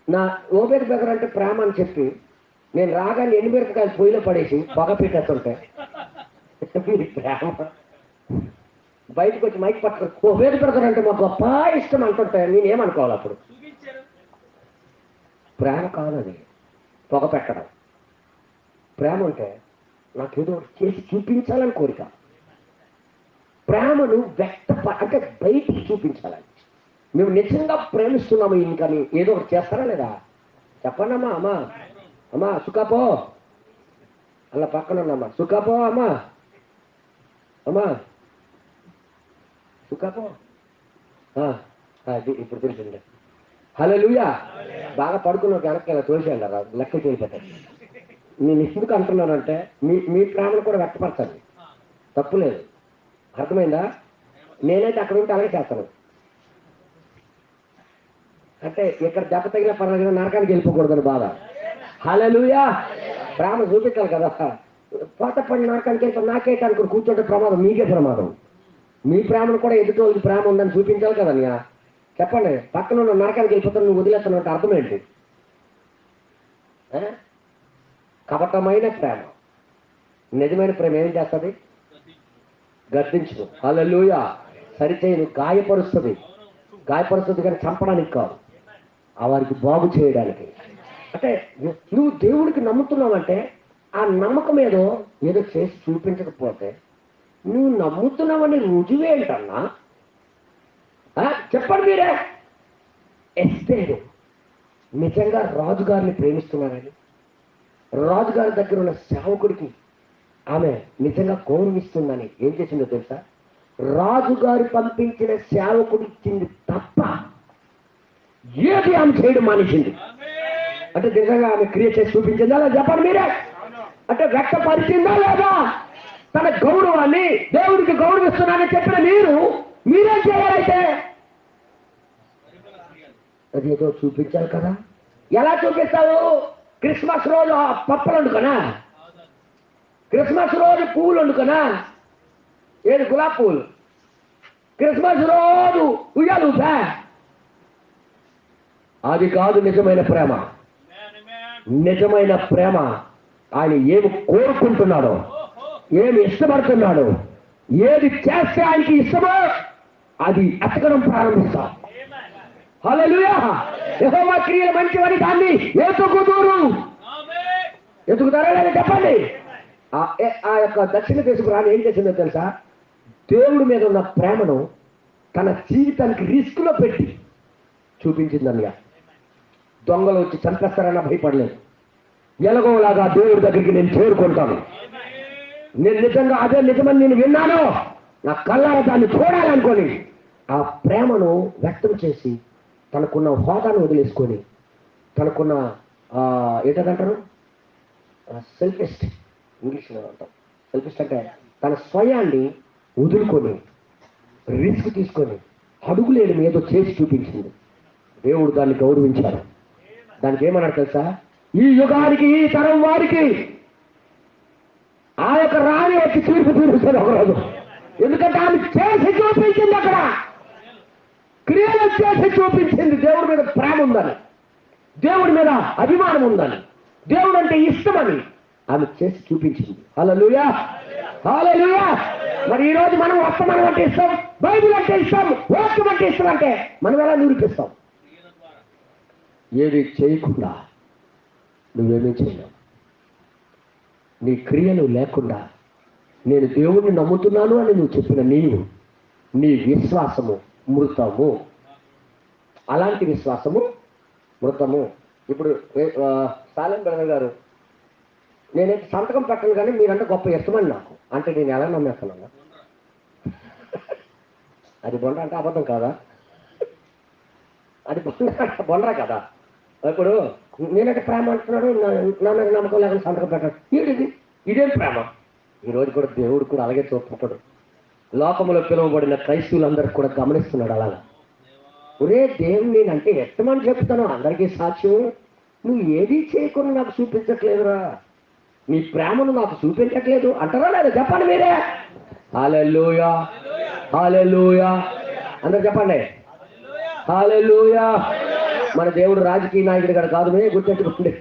నా ఓబేద్ బెగర్ అంటే ప్రేమ అని చెప్పి నేను రాగానే ఎండుమిరపకాయలు పొయ్యిలో పడేసి పొగ పెట్టేస్తుంటే మీ ప్రేమ బయటకు వచ్చి మైక్ పట్టుకొని ఓబేద్ బెగర్ అంటే మా గొప్ప ఇష్టం అంటుంటే నేనేమనుకోవాలి? అప్పుడు ప్రేమ కాదని పొగ పెట్టడం. ప్రేమ అంటే నాకేదో చేసి చూపించాలని కోరిక. ప్రేమను అంటే బయటికి చూపించాలని. మేము నిజంగా ప్రేమిస్తున్నాము ఇంకని ఏదో ఒకటి చేస్తారా లేదా? చెప్పండి అమ్మా. అమ్మా అమ్మా సుఖాపో, అలా పక్కన ఉన్నమ్మా సుఖాపో, అమ్మా అమ్మా సుఖాపో. అది ఇప్పుడు తెలిసింది. హల్లెలూయా. బాగా పడుకున్న వెనక్కి ఇలా తోసేయండి, అలా లెక్క చేయకపోతే. నేను ఎందుకు అంటున్నానంటే మీ ప్రేమను కూడా వ్యక్తపరచాలి, తప్పులేదు. అర్థమైందా? నేనైతే అక్కడ ఉంటే అలాగే చేస్తాను. అంటే ఇక్కడ దెబ్బ తగిన పర్వాలేదు, నరకానికి వెళ్ళిపోకూడదని బాధ. హల్లెలూయా. ప్రేమ చూపించాలి కదా. పాత పడి నరకానికి వెళ్తాం నాకేట అనుకుని కూర్చోంటే ప్రమాదం, మీకే ప్రమాదం. మీ ప్రేమను కూడా ఎదుటి వాళ్ళకి ప్రేమ ఉందని చూపించాలి కదా. నీ చెప్పండి, పక్కన ఉన్న నరకానికి వెళ్ళిపోతాను నువ్వు వదిలేస్తాను అంటే అర్థం ఏంటి? కపటమైన ప్రేమ. నిజమైన ప్రేమ ఏం చేస్తుంది? గర్దించు. హల్లెలూయా. సరిచేయను, గాయపరుస్తుంది కానీ చంపడానికి కాదు, ఆ వారికి బాగు చేయడానికి. అంటే నువ్వు దేవుడికి నమ్ముతున్నావంటే ఆ నమ్మకం ఏదో చేసి చూపించకపోతే నువ్వు నమ్ముతున్నావని రుజువేంటన్నా? చెప్పండి మీరే. ఎస్తేరు నిజంగా రాజుగారిని ప్రేమిస్తున్నారని, రాజుగారి దగ్గర ఉన్న సేవకుడికి ఆమె నిజంగా గౌరవిస్తుందని ఏం చేసిందో తెలుసా? రాజుగారు పంపించిన సేవకుడు ఇచ్చింది తప్ప ఏది ఆమె చేయడం మానేసింది. అంటే నిజంగా ఆమె క్రియ చేసి చూపించిందా లేదా చెప్పండి మీరే. అంటే వ్యక్తపరిచిందా లేదా తన గౌరవాన్ని, దేవుడికి గౌరవిస్తున్నానని చెప్పిన మీరేం చేయాలైతే అది ఏదో చూపించాలి కదా. ఎలా చూపిస్తావు? క్రిస్మస్ రోజు ఆ పప్పులు వండుకనా, క్రిస్మస్ రోజు పువ్వులు వండుకనా, ఏది గులాబీ పువ్వులు, క్రిస్మస్ రోజు ఉయ్యాలుపా. అది కాదు నిజమైన ప్రేమ. నిజమైన ప్రేమ ఆయన ఏమి కోరుకుంటున్నాడో, ఏమి ఇష్టపడుతున్నాడో, ఏది చేస్తే ఆయనకి ఇష్టమో అది ఎతకడం ప్రారంభిస్తాం. హల్లెలూయా. యెహోవా క్రియలు మంచివని దాన్ని ఎతుకుతారు. ఎతుకుతారా లేదా చెప్పండి. ఆ యొక్క దక్షిణ దేశపు రాణి ఏం చేసిందో తెలుసా? దేవుడి మీద ఉన్న ప్రేమను తన జీవితానికి రిస్క్ లో పెట్టి చూపించిందన్నయ్య. దొంగలు వచ్చి చంపేస్తారన్న భయపడలేదు. ఎలాగోలాగా దేవుడి దగ్గరికి నేను చేరుకుంటాను. నేను నిజంగా అదే నిజమని నేను విన్నాను, నా కళ్ళారా దాన్ని చూడాలనుకొని ఆ ప్రేమను వ్యక్తం చేసి తనకున్న హోదాను వదిలేసుకొని, తనకున్న ఏంటంటారు సెల్ఫిస్ట్, ఇంగ్లీష్లో అంటాం సెల్ఫిస్ట్ అంటే తన స్వయాన్ని వదులుకొని రిస్క్ తీసుకొని అడుగులేని ఏదో చేసి చూపించింది. దేవుడు దాన్ని గౌరవించాడు. దానికి ఏమన్నాడు తెలుసా? ఈ యుగానికి, ఈ తరం వారికి ఆ యొక్క రాణి వచ్చి తీర్పు తీరుస్తుంది ఒకరోజు. ఎందుకంటే ఆమె చేసి చూపించింది, అక్కడ క్రియలు చేసి చూపించింది. దేవుడి మీద ప్రేమ ఉందని, దేవుడి మీద అభిమానం ఉందని, దేవుడు అంటే ఇష్టమని ఆమె చేసి చూపించింది. హల్లెలూయా, హల్లెలూయా. మరి ఈ రోజు మనం వర్తమానం అంటే ఇస్తాం, బైబిల్ అంటే ఇస్తాం, వాక్యం అంటే ఇష్టం అంటే మనం ఎలా నిరూపిస్తాం? ఏది చేయకుండా నువ్వేమీ చేయలేవు. నీ క్రియలు లేకుండా నేను దేవుణ్ణి నమ్ముతున్నాను అని నువ్వు చెప్పిన నీ విశ్వాసము మృతము. అలాంటి విశ్వాసము మృతము. ఇప్పుడు సాలెం బ్రదర్ గారు, నేనైతే సంతకం పెట్టను కానీ మీరంటే గొప్ప ఇష్టమని నాకు అంటే నేను ఎలా నమ్మేస్తున్నాను? అది బొండ అంటే అబద్ధం కాదా? అది బొండరా కదా. ఇప్పుడు నేనైతే ప్రేమ అంటున్నాడు, నా మీద నమ్మకం లేకుండా సంతకం పెట్టాడు. ఇదేం ప్రేమ? ఈరోజు కూడా దేవుడు కూడా అలాగే చూస్తుంటాడు. లోకములో పిలువబడిన క్రైస్తవులందరికీ కూడా గమనిస్తున్నాడు అలాగా. ఒరే దేవుడు నేనంటే ఇష్టమని చెప్తాను, అందరికీ సాక్ష్యం, నువ్వు ఏదీ చేయకుండా నాకు చూపించట్లేదురా, నీ ప్రేమను నాకు చూపించట్లేదు అంటారా లేదా చెప్పండి మీరే. హల్లెలూయా, హల్లెలూయా అందరు చెప్పండి హల్లెలూయా. మన దేవుడు రాజకీయ నాయకుడు గారు కాదు, గుర్తెట్టుకోండి.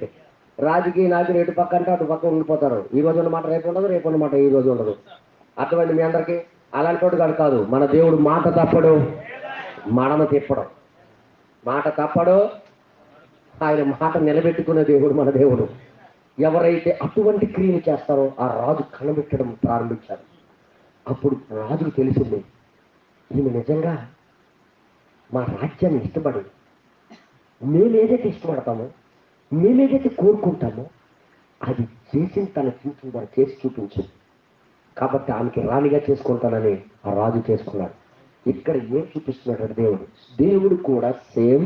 రాజకీయ నాయకుడు ఎటు పక్క అంటే అటు పక్క ఉండిపోతారు. ఈ రోజు ఉన్నమాట రేపు ఉండదు, రేపు ఉన్నమాట ఈ రోజు ఉండదు. అర్థమైంది మీ అందరికీ? అలాంటి వాడు గారు కాదు మన దేవుడు. మాట తప్పడు, మడమ తిప్పడం. మాట తప్పడు, ఆయన మాట నిలబెట్టుకునే దేవుడు మన దేవుడు. ఎవరైతే అటువంటి క్రియలు చేస్తారో ఆ రాజు కనబెట్టడం ప్రారంభించారు. అప్పుడు రాజుకు తెలిసింది, ఈమె నిజంగా మా రాజ్యాన్ని ఇష్టపడి, మేమేదైతే ఇష్టపడతామో, మేమేదైతే కోరుకుంటామో అది చేసిన తన జీవితం ద్వారా చేసి చూపించింది. కాబట్టి ఆమెకి రాణిగా చేసుకుంటానని ఆ రాజు చేసుకున్నాడు. ఇక్కడ ఏం చూపిస్తున్నాడు దేవుడు కూడా సేమ్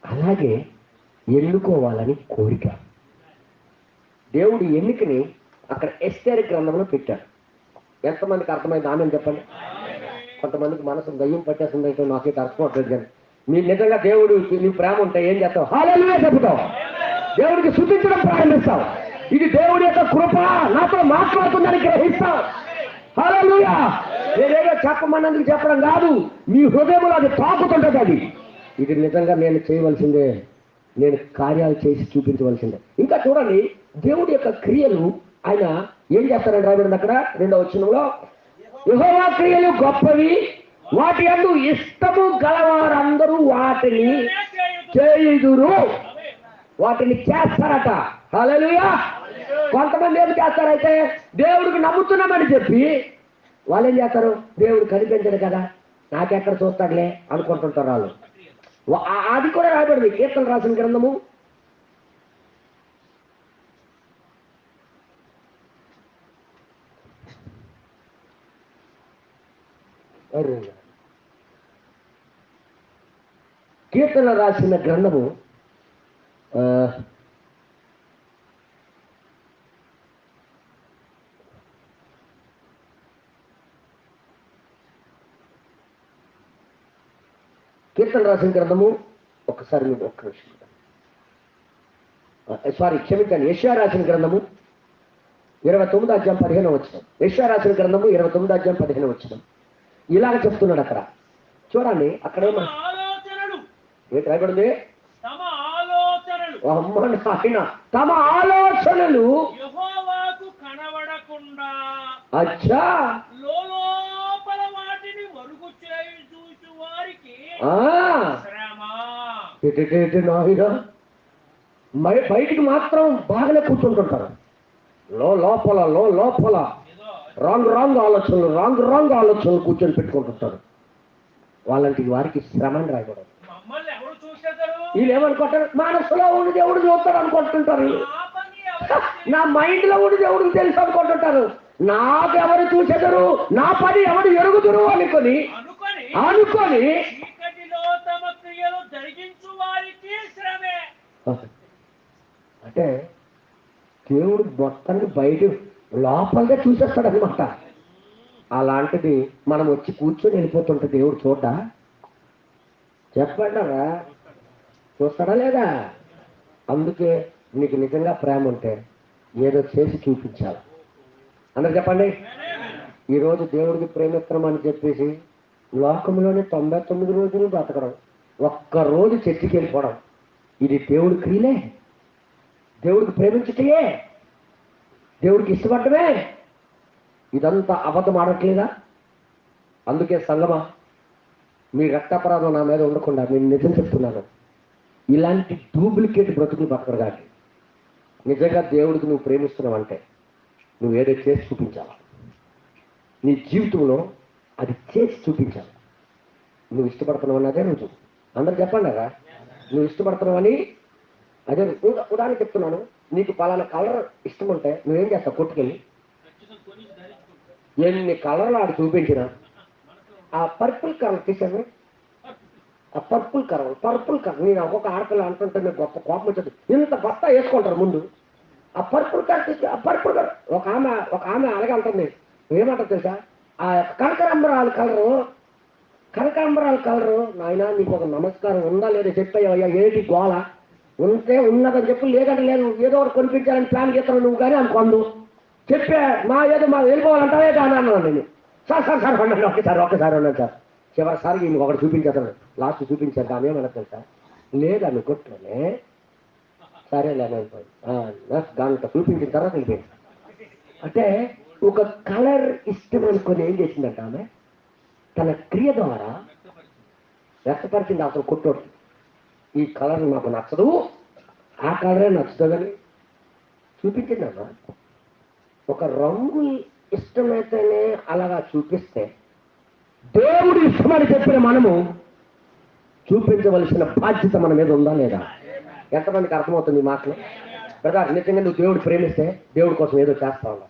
అలాగే ఎన్నుకోవాలని కోరిక. దేవుడు ఎన్నికని అక్కడ ఎస్తేరు గ్రంథంలో పెట్టాడు. ఎంతమందికి అర్థమైంది? ఆమె చెప్పండి. కొంతమందికి మనసు దయ్యం పట్టేస్తుంది అయితే నాకైతే అర్థమవుతుంది. కానీ మీరు నిజంగా దేవుడు నీ ప్రేమ ఉంటే ఏం చేస్తావు? హల్లెలూయా చెబుతావు, దేవుడికి స్తుతించడం ప్రారంభిస్తావు. ఇది దేవుడి యొక్క కృప నాతో మాట్లాడుతుందని గ్రహిస్తావు. హల్లెలూయా. నేనేదో చెప్పమన్నందుకు చెప్పడం కాదు, మీ హృదయంలో అది తాకుతుంటది. అది ఇది నిజంగా నేను చేయవలసిందే, నేను కార్యాలు చేసి చూపించవలసిందే. ఇంకా చూడండి, దేవుడి యొక్క క్రియలు ఆయన ఏం చేస్తారంటే రాబడింది అక్కడ 2వ వచనంలో, యెహోవా క్రియలు గొప్పవి, వాటి యందు ఇష్టము గలవారందరూ వాటిని చేయుదురు. వాటిని చేస్తారట. హల్లెలూయా. కొంతమంది ఏం చేస్తారైతే దేవుడికి నమ్ముతున్నామని చెప్పి వాళ్ళు ఏం చేస్తారు? దేవుడు కనిపించడు కదా, నాకెక్కడ చూస్తాడులే అనుకుంటుంటారు వాళ్ళు. అది కూడా రాబడింది కీర్తన రాసిన గ్రంథము 32 కీర్తన రాసిన గ్రంథము కీర్తన రాసిన గ్రంథము ఒక్కసారి మీరు ఒక్క నిమిషం క్షమించండి. యెషయా రాసిన గ్రంథము 29 అధ్యాయం 15 వచనం. యెషయా రాసిన గ్రంథము 29 అధ్యాయం 15 వచనం. ఇలాగ చెప్తున్నాడు అక్కడ. చూడండి అక్కడ తమ ఆలోచనలు ఏంటి రాయబడింది? తమ ఆలోచనలు అమ్మ నాయన, తమ ఆలోచనలు యెహోవాకు కనబడకుండా అచ్చా లోపల వాటిని వరుగు చేయి చూచు వారికి శ్రమ. నాయన, బయటికి మాత్రం బాగానే కూర్చుంటుంటారు, లోపల రాంగ్ ఆలోచనలు కూర్చొని పెట్టుకుంటుంటారు. వాళ్ళంటి వారికి శ్రమ అని రాయకూడదు. మమ్మల్ని ఎవరు చూసేదారు? వీళ్ళు ఏమనుకుంటారు? మనసులో ఉండి దేవుడు చూస్తాడు అనుకుంటుంటారు. నా మైండ్ లో ఉండి దేవుడికి తెలుసు అనుకుంటుంటారు. నాకెవరు చూసేదరు, నా పని ఎవరు ఎరుగుదురు అనుకొని చీకటిలో తమ క్రియలు జరిగించు వారికి శ్రమే. అంటే దేవుడు మొత్తాన్ని బయట లోపలగా చూసేస్తాడు అనమాట. అలాంటిది మనం వచ్చి కూర్చొని వెళ్ళిపోతుంటే దేవుడు చెప్పండారా, చూస్తాడా లేదా? అందుకే నీకు నిజంగా ప్రేమ ఉంటే ఏదో చేసి చూపించాలి. అందరు చెప్పండి. ఈరోజు దేవుడికి ప్రేమిస్తున్నాం అని చెప్పేసి లోకంలోనే 99 రోజులు బ్రతకడం, ఒక్కరోజు చర్చికి వెళ్ళిపోవడం, ఇది దేవుడి క్రియలే? దేవుడికి ప్రేమించటయే? దేవుడికి ఇష్టపడటమే? ఇదంతా అబద్ధం ఆడట్లేదా? అందుకే సంగమా, మీ రక్తాపరాధం నా మీద ఉండకుండా నేను నిజం చెప్తున్నాను, ఇలాంటి డూప్లికేట్ బ్రతుకులు బతకరు. కానీ నిజంగా దేవుడికి నువ్వు ప్రేమిస్తున్నావంటే నువ్వు ఏదో చేసి చూపించాలి. నీ జీవితంలో అది చేసి చూపించాలి. నువ్వు ఇష్టపడుతున్నావు అన్నదే నువ్వు చూపు. అందరు చెప్పండి కదా, నువ్వు ఇష్టపడుతున్నావని. అదే ఉదాహరణ చెప్తున్నాను. నీకు పలానా కలర్ ఇష్టం ఉంటే నువ్వేం చేస్తావు? కొట్టుకెళ్ళి ఎన్ని కలర్లు ఆడు చూపించినా ఆ పర్పుల్ కలర్ తీసాను, ఆ పర్పుల్ కలర్ నేను ఒక్కొక్క ఆడపిల్ల అంటుంటే నాకు గొప్ప కోపం వచ్చేది. ఇంత బస్తా వేసుకుంటారు ముందు. ఆ పర్పుల్ కలర్ తీసి ఆ పర్పుల్ కలర్ ఒక ఆమె అలాగే అంటుంది. ఏమంటారు తెలుసా? ఆ కనకాంబరాల కలరు. నాయన నీకు ఒక నమస్కారం ఉందా లేదా చెప్పాయ్యా, ఏటి గోళ ఉంటే ఉన్నదని చెప్పి, లేదంటే లేదు, ఏదో ఒకటి కొనిపించాలని ప్లాన్ చేస్తాను నువ్వు కానీ అనుకోండు. చెప్పే మా వెళ్ళిపోవాలంటావే కానీ అన్నాను నేను. సార్ అన్నాను. ఒక్కసారి అన్నాను సార్. చివరిసారి ఇంక ఒకటి చూపించేస్తాను. లాస్ట్ చూపించాను. ఆమె ఏమన్నా తెలుసా? లేదా నువ్వు కొట్టులోనే సరేలే దాంట్లో చూపించిన తర్వాత వెళ్ళిపోయింది. అంటే ఒక కలర్ ఇష్టం అనుకొని ఏం చేసిందంట ఆమె? తన క్రియ ద్వారా వ్యక్తపరిచింది. అసలు కొట్టోడు ఈ కలర్ నాకు నచ్చదు, ఆ కలరే నచ్చుతుందని చూపించింది అన్న. ఒక రంగు ఇష్టమైతేనే అలాగా చూపిస్తే, దేవుడు ఇష్టమని చెప్పిన మనము చూపించవలసిన బాధ్యత మన మీద ఉందా లేదా? ఎంతమందికి అర్థమవుతుంది ఈ మాటలు? బ్రదర్, నిజంగా నువ్వు దేవుడు ప్రేమిస్తే దేవుడి కోసం ఏదో చేస్తావు అన్నా,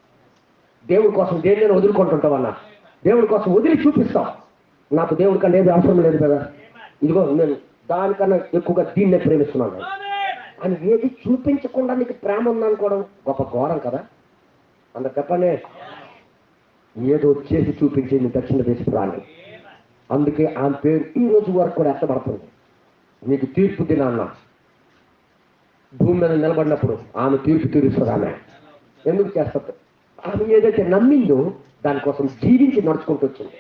దేవుడి కోసం దేన్ని వదులుకుంటుంటావు అన్నా, దేవుడి కోసం వదిలి చూపిస్తావు. నాకు దేవుడి కన్నా ఏది అవసరం లేదు కదా, ఇదిగో నేను దానికన్నా ఎక్కువగా దీన్నే ప్రేమిస్తున్నాను అని ఏది చూపించకుండా నీకు ప్రేమ ఉందనుకోవడం గొప్ప ఘోరం కదా. అందరు చెప్పండి. ఏదో చేసి చూపించింది దక్షిణ దేశ ప్రాణి. అందుకే ఆమె పేరు ఈ రోజు వరకు కూడా ఎత్తబడుతుంది. నీకు తీర్పు దినాన్న భూమి మీద నిలబడినప్పుడు ఆమె తీర్పు తీరుస్తుంది. ఆమె ఎందుకు చేస్తుంది? ఆమె ఏదైతే నమ్మిందో దానికోసం జీవించి నడుచుకుంటూ వచ్చింది.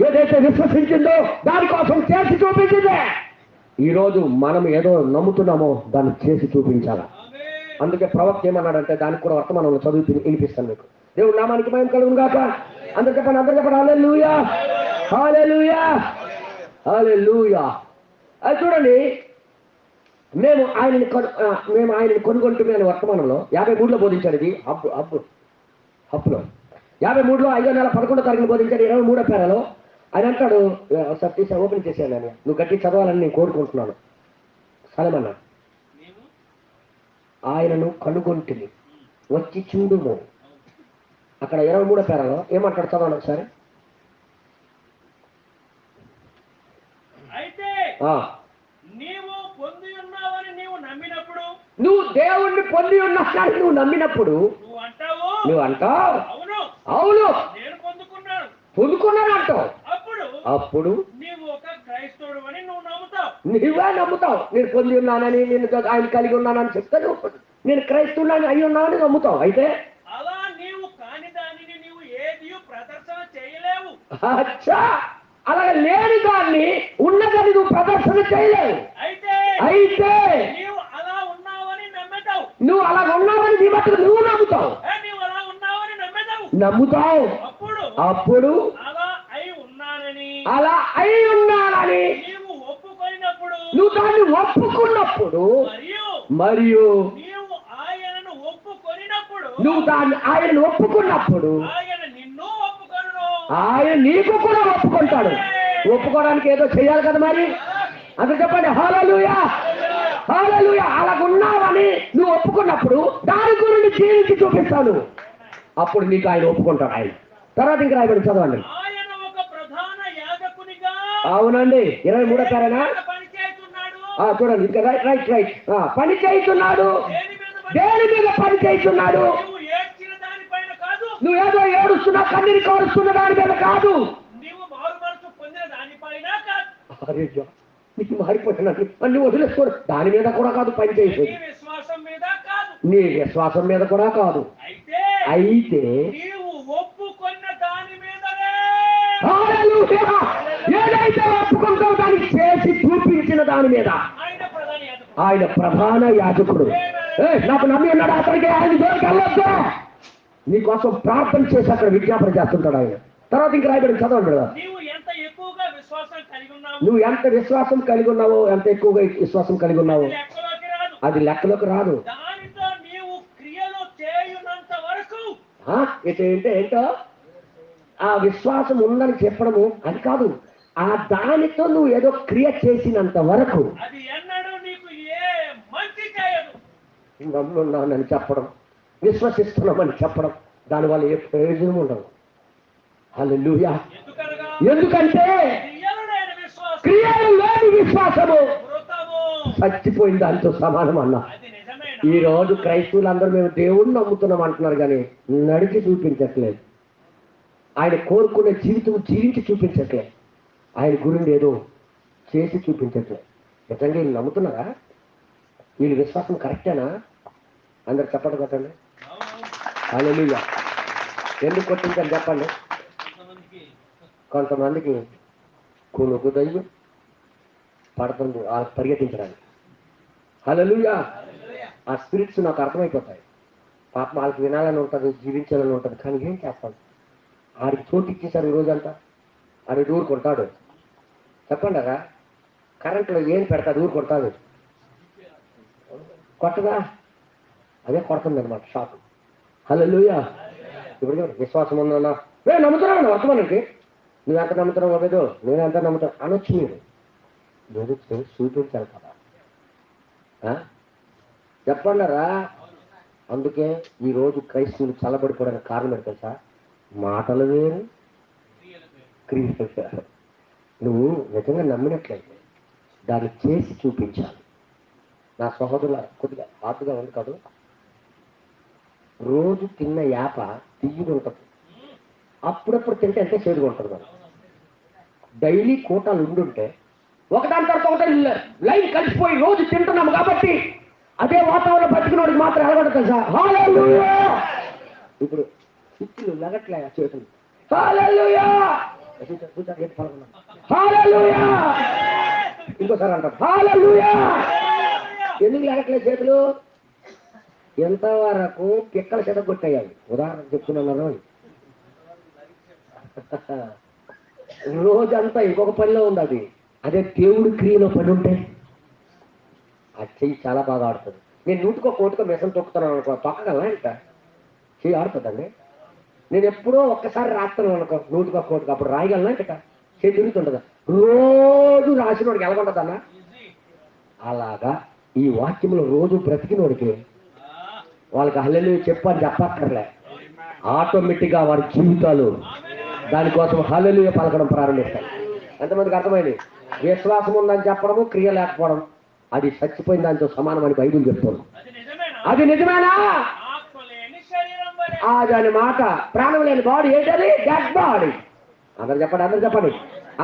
ఏదైతే విశ్వసించిందో దానికోసం చేసి చూపించిందే. ఈరోజు మనం ఏదో నమ్ముతున్నామో దాన్ని చేసి చూపించాలా. అందుకే ప్రవక్త ఏమన్నాడంటే దానికి కూడా వర్తమానంలో చదువు వినిపిస్తాను మీకు. దేవుడు నామానికి మహిమ కలుగును గాక. అందరు చెప్పండి హల్లెలూయా, హల్లెలూయా, హల్లెలూయా. అది చూడండి, మేము ఆయనని కొనుగొంటుమే అనే వర్తమానంలో 53లో బోధించాడు. ఇది హప్పులో 53లో 5వ నెల 11వ తారీఖున బోధించాడు. 23వ పేరాలో ఆయన అంటాడు, సార్ తీసా ఓపెన్ చేశాను అని, నువ్వు గట్టి చదవాలని నేను కోరుకుంటున్నాను. సలమన్నా, ఆయనను కనుగొంటిని వచ్చి చూడుము. అక్కడ 23వ పేరాలో ఏమంటాడు? చదవాలి ఒకసారి. ఆ, నీవు పొంది ఉన్నావని నీవు నమ్మినప్పుడు నువ్వు దేవుణ్ణి పొంది ఉన్నావు నువ్వు నమ్మినప్పుడు నువ్వు అంటావు అవును అవును నేను పొందుకున్నాను పొందుకున్నాను అంటావు. అప్పుడు అప్పుడు నీవు ఒక క్రైస్తవుడు అని నువ్వు నమ్ముతావు. నువ్వే నమ్ముతావు. నేను పొంది ఉన్నానని, నేను ఆయన కలిగి ఉన్నానని చెప్తే నువ్వు నేను క్రైస్తవుని అయి ఉన్నానని నమ్ముతావు. అయితే అలా నీవు కాని దానిని నీవు ఏది ప్రదర్శన చేయలేవు. అచ్చా, అలాగే లేని దాన్ని ఉన్నదని నువ్వు ప్రదర్శన చేయలేవు. అయితే అయితే నీవు అలా ఉన్నావని నమ్ముతావు. నువ్వు అలా ఉన్నావని నీ మట్టుకు నువ్వు నమ్ముతావు. నీవు అలా ఉన్నావని నమ్ముతావు. అప్పుడు అలా అయి ఉన్నానని నీవు ఒప్పుకొనినప్పుడు, నువ్వు దాన్ని ఒప్పుకున్నప్పుడు, మరియు నీవు ఆయనను ఒప్పుకొనినప్పుడు, నువ్వు దాన్ని ఆయనను ఒప్పుకున్నప్పుడు ఆయన నిన్ను ఒప్పుకొనును. ఆయన నీకు కూడా ఒప్పుకుంటాడు. ఒప్పుకోవడానికి ఏదో చేయాలి కదా మరి. అది చెప్పండి హల్లెలూయా, హల్లెలూయా. అలాగున్నావని నువ్వు ఒప్పుకున్నప్పుడు దాని గురించి జీవించి చూపిస్తాను. అప్పుడు నీకు ఆయన ఒప్పుకుంటాడు. ఆయన తర్వాత ఇంక రాయబడి చదవండి. ఆయన ఒక ప్రధాన యాజకునిగా, అవునండి, 23వ పేరేనా? పనిచేస్తున్నాడు. చూడండి ఇంకా రైట్ పని చేస్తున్నాడు. దేని మీద పని చేస్తున్నాడు? నువ్వు ఏడ్చిన దానిపైన కాదు, నువ్వు ఏదో ఏడుస్తున్నా కన్నీరు కారుస్తున్న దాని మీద కాదు. నీవు మారు మనసు పొందిన దానిపైన కాదు. అరే నీకు మారిపోతున్నట్టు అన్ని వదిలేసుకోడు. దాని మీద కూడా కాదు పని చేసేది. నీ విశ్వాసం మీద కాదు, నీ విశ్వాసం మీద కూడా కాదు. అయితే నీవు ఒప్పుకున్న దాని మీదనే. హల్లెలూయా. ఏదైతే ఒప్పుకుంటావు దాన్ని చేసి చూపించిన దాని మీద ఆయన ప్రధాన యాజకుడు. నాకు నమ్మి ఉన్నాడు, అతనికి ఆయన జోలికి వెళ్ళొద్దు. నీకోసం ప్రార్థన చేసి అక్కడ విజ్ఞాపన చేస్తుంటాడు ఆయన. తర్వాత ఇంక రాయబడి చదవండి కదా. నువ్వు ఎంత ఎక్కువగా విశ్వాసం కలిగి ఉన్నావు, నువ్వు ఎంత విశ్వాసం కలిగి ఉన్నావో, ఎంత ఎక్కువగా విశ్వాసం కలిగి ఉన్నావో లెక్కలోకి రాదు. అది లెక్కలోకి రాదు. దానితో నీవు క్రియలు చేయునంత వరకు ఏంటో ఆ విశ్వాసం ఉందని చెప్పడము అది కాదు. ఆ దానితో నువ్వు ఏదో క్రియ చేసినంత వరకు అది ఎన్నడూ నీకు ఏ మంచి చేయదు. నమ్మున్నానని చెప్పడం, విశ్వసిస్తున్నామని చెప్పడం, దానివల్ల ఏ ప్రయోజనం ఉండదు. హల్లెలూయా. ఎందుకంటే క్రియలు లేని విశ్వాసము చచ్చిపోయిన దాంతో సమానం అన్నా. ఈ రోజు క్రైస్తవులందరూ మేము దేవుణ్ణి నమ్ముతున్నాం అంటున్నారు కానీ నడిచి చూపించట్లేదు. ఆయన కోరుకునే జీవితం జీవించి చూపించట్లేదు. ఆయన గురించి ఏదో చేసి చూపించట్లేదు. నిజంగా వీళ్ళు నమ్ముతున్నారా? వీళ్ళ విశ్వాసం కరెక్టేనా? అందరు చెప్పండి కొట్టండి. హల్లెలూయా. ఎందుకు కొట్టించని చెప్పండి. కొంతమందికి కొనుక్కు దయ్యం పడుతుంది పరిగెత్తించడానికి. హల్లెలూయా. ఆ స్పిరిట్స్ నాకు అర్థమైపోతాయి. పాపం వాళ్ళకి వినాలని ఉంటుంది, జీవించాలని ఉంటుంది. కానీ ఏం చేస్తాను? ఆడికి చోటు ఇచ్చేసారు ఈ రోజంతా. ఆడి ఊరుకుంటాడు. చెప్పండి కదా, కరెంట్లో ఏం పెడతాడు? ఊరుకుంటాడు. కొట్టదా? అదే కొడుతుంది అనమాట షాక్. హల్లెలూయా. ఇప్పుడు విశ్వాసం ఉందన్నా నమ్ముతున్నాను వర్తమానికి. నువ్వెంత నమ్ముతున్నావు అవేదో, నేను ఎంత నమ్ముతాను అనొచ్చు. మీరు చూపించాలి కదా. చెప్పండరా. అందుకే ఈరోజు క్రైస్తవులు చల్లబడిపోవడానికి కారణం ఏంటో తెలుసా? మాటలు వేరు, క్రియలు వేరు. నువ్వు నిజంగా నమ్మినట్లయితే దాన్ని చేసి చూపించాలి. నా సహోదరుల కొద్దిగా హాటుగా ఉంది కాదు. రోజు తిన్న యాప తియ్యగా ఉంటుంది, అప్పుడప్పుడు తింటే ఎంతో చేదుగా ఉంటుంది. మనం డైలీ కూటాలు ఉండుంటే ఒకదాని తర్వాత ఒకటి లైన్ కలిసిపోయి రోజు తింటున్నాము కాబట్టి అదే వాతావరణం బతికినోడికి మాత్రం ఎలగడతాయి సార్. హల్లెలూయా. ఇప్పుడు చిచ్చులు లగట్లే చేతులు. హల్లెలూయా. హల్లెలూయా. ఇంకోసారి అంటారు హల్లెలూయా. ఎందుకు లగట్లే చేతులు? ఎంతవరకు పిక్కల చెద కొట్టాయి. ఉదాహరణ చెప్తున్నాను. రోజంతా ఇంకొక పనిలో ఉంది. అదే దేవుడి క్రియలో పని ఉంటే ఆ చెయ్యి చాలా బాగా ఆడుతుంది. నేను నూటికో కోటికో మెసం తొక్కుతున్నాను అనుకో, తొక్కగలనా? ఇంకా చెయ్యి ఆడుతుందండి. నేను ఎప్పుడో ఒక్కసారి రాస్తున్నాను అనుకో, నూటికో కోటికో, అప్పుడు రాయగలనా? ఇంకా చెయ్యి తిరుగుతుంటుందా? రోజు రాసినోడికి ఎలాగుంటుందన్నా? అలాగా ఈ వాక్యంలో రోజు బ్రతికినోడికి వాళ్ళకి హల్లెలూయా చెప్పని చెప్పక్కర్లే. ఆటోమేటిక్గా వారి జీవితాలు దానికోసం హల్లెలూయా పలకడం ప్రారంభిస్తాయి. ఎంతమందికి అర్థమైంది? విశ్వాసం ఉందని చెప్పడము, క్రియ లేకపోవడం అది చచ్చిపోయిన దాంతో సమానం అని బైబిల్ చెప్తుంది. అది నిజమేనా? దాని మాట ప్రాణం లేని బాడీ ఏంటది? Dead body. అందరు చెప్పండి.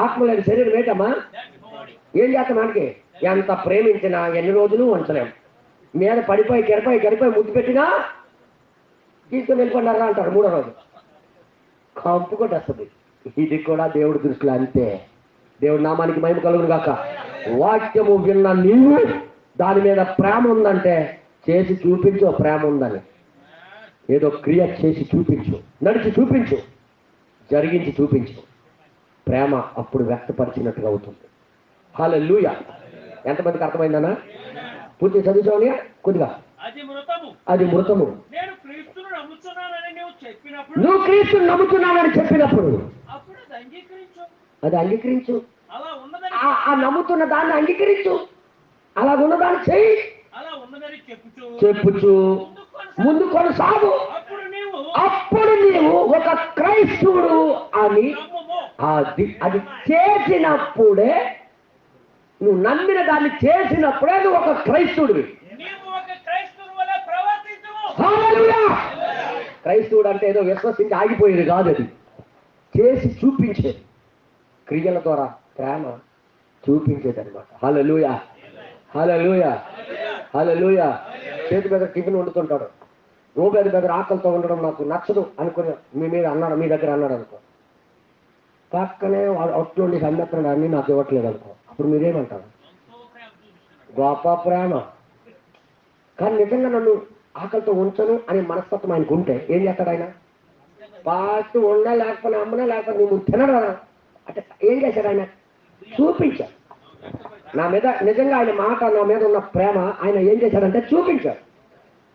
ఆత్మ లేని శరీరం ఏంటమ్మా? ఏం చేస్తాం? మనకి ఎంత ప్రేమించినా ఎన్ని రోజులు ఉంచలేం. మీద పడిపోయి గడిపోయి ముద్దు పెట్టినా తీసుకుని వెళ్ళిపోయినారా అంటారు 3వ రోజు. కంపు కొట్టేస్తుంది. ఇది కూడా దేవుడి దృష్టిలో అంతే. దేవుడి నామానికి మహిమ కలుగును గాక. వాక్యము విన్న నీవు దాని మీద ప్రేమ ఉందంటే చేసి చూపించు. ప్రేమ ఉందని ఏదో క్రియ చేసి చూపించు, నడిచి చూపించు, జరిగించి చూపించు. ప్రేమ అప్పుడు వ్యక్తపరిచినట్టుగా అవుతుంది. హల్లెలూయా. ఎంతమందికి అర్థమైందనా? పూర్తి చదువుకోని కొద్దిగా. అది మృతము. నువ్వు క్రీస్తును నమ్ముతున్నానని చెప్పినప్పుడు అది అంగీకరించు. ఆ నమ్ముతున్న దాన్ని అంగీకరించు. అలా ఉన్నదాన్ని చెయ్యి. చెప్పుచు ముందు కొనసాగు. అప్పుడు నీవు ఒక క్రైస్తవుడు అని అది చేసినప్పుడే, నువ్వు నమ్మిన దాన్ని చేసినప్పుడే నువ్వు ఒక క్రైస్తవుడివి. క్రైస్తవుడు అంటే ఏదో విశ్వసించి ఆగిపోయేది కాదు, అది చేసి చూపించేది. క్రియల ద్వారా ప్రేమ చూపించేది అనమాట. హల్లెలూయా. చేతి మీద టిఫిన్ వండుతుంటాడు, రూపాయల దగ్గర ఆకలితో ఉండడం నాకు నచ్చదు అనుకుని మీ దగ్గర అన్నాడు అనుకో. పక్కనే అట్లుండి సంగతున్నాడు అన్ని నాకు ఇవ్వట్లేదు అనుకో. అప్పుడు మీరేమంటారు? గొప్ప ప్రేమ. కానీ నిజంగా నన్ను ఆకలితో ఉంచను అనే మనస్తత్వం ఆయనకు ఉంటే ఏం చేస్తాడు ఆయన? పాస్ట్ ఉన్నా లేకపోయినా అమ్మనా లేకపోతే నువ్వు తినడు కదా అంటే ఏం చేశాడు ఆయన? చూపించాడు. నా మీద నిజంగా ఆయన మాట, నా మీద ఉన్న ప్రేమ ఆయన ఏం చేశాడంటే చూపించాడు.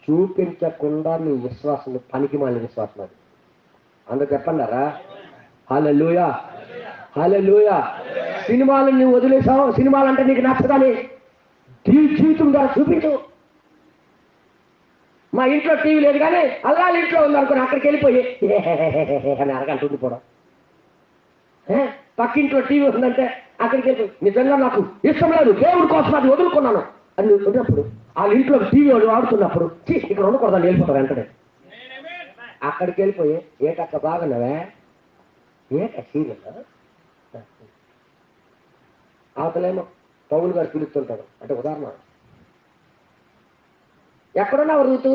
చూపించకుండా నీ విశ్వాసం పనికి మాలిన విశ్వాసం అది. అందుకు చెప్పండారా? హల్లెలూయా. సినిమాలను నువ్వు వదిలేసావు, సినిమాలంటే నీకు నచ్చదని జీవితం ద్వారా చూపించు. మా ఇంట్లో టీవీ లేదు కానీ అల్లాళ్ళ ఇంట్లో ఉందనుకుని అక్కడికి వెళ్ళిపోయి అని అరగంట ఉండిపోవడం. పక్కింట్లో టీవీ ఉందంటే అక్కడికి వెళ్ళిపోయి నిజంగా నాకు ఇష్టం లేదు, దేవుడి కోసం అది వదులుకున్నాను అని ఉన్నప్పుడు, వాళ్ళ ఇంట్లో టీవీ ఆడుతున్నప్పుడు ఇక్కడ ఉండకూడదని వెళ్ళిపోతారు వెంటనే. అక్కడికి వెళ్ళిపోయి ఏటక్క బాగున్నావే, ఏట సీరియల్ అవతలేమో పౌలు గారు పిలుస్తుంటాడు. అంటే ఉదాహరణ, ఎక్కడన్నా ఋతు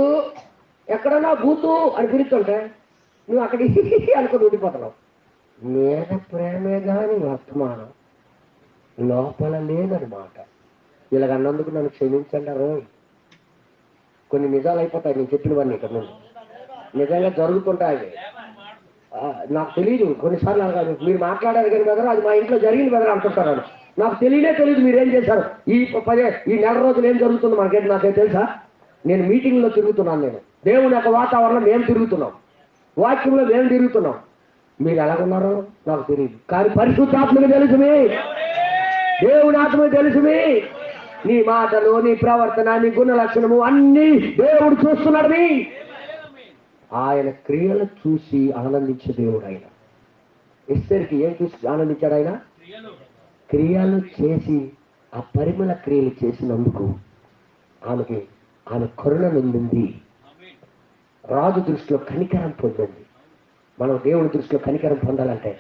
ఎక్కడన్నా బూతు అని పిలుస్తుంటే నువ్వు అక్కడికి అనుకుని ఉండిపోతున్నావు. మీద ప్రేమే కానీ వర్తమానం లోపల లేదనమాట. ఇలాగన్నందుకు నన్ను క్షమించండి. కొన్ని నిజాలు అయిపోతాయి నేను చెప్పినవన్నీ ఇక్కడ నుండి నిజంగా జరుగుతుంటాయి. నాకు తెలియదు కొన్నిసార్లు మీరు మాట్లాడారు కానీ బెదరు అది మా ఇంట్లో జరిగింది బెదరు అంటుంటారు. నాకు తెలియదు మీరేం చేశారు. ఈ నెల రోజులు ఏం జరుగుతుందో నాకే తెలుసా? నేను మీటింగ్లో తిరుగుతున్నాను. నేను దేవుని యొక్క వాతావరణం మేము తిరుగుతున్నాం, వాక్యంలో మేము తిరుగుతున్నాం. మీరు ఎలాగున్నారో నాకు తెలియదు, కానీ పరిశుద్ధాత్మకు తెలుసుమే, దేవుని ఆత్మకు తెలుసుమే. నీ మాటలు, నీ ప్రవర్తన, నీ గుణ లక్షణము అన్నీ దేవుడు చూస్తున్నాడు. ఆయన క్రియలు చూసి ఆనందించే దేవుడు ఆయన. ఎస్తేరుకి ఏం చూసి ఆనందించాడు ఆయన? క్రియలు చేసి, ఆ పరిమళ క్రియలు చేసినందుకు ఆమె కరుణ నొందింది. రాజు దృష్టిలో కనికరం పొందింది. మనం దేవుని దృష్టిలో కనికరం పొందాలంటే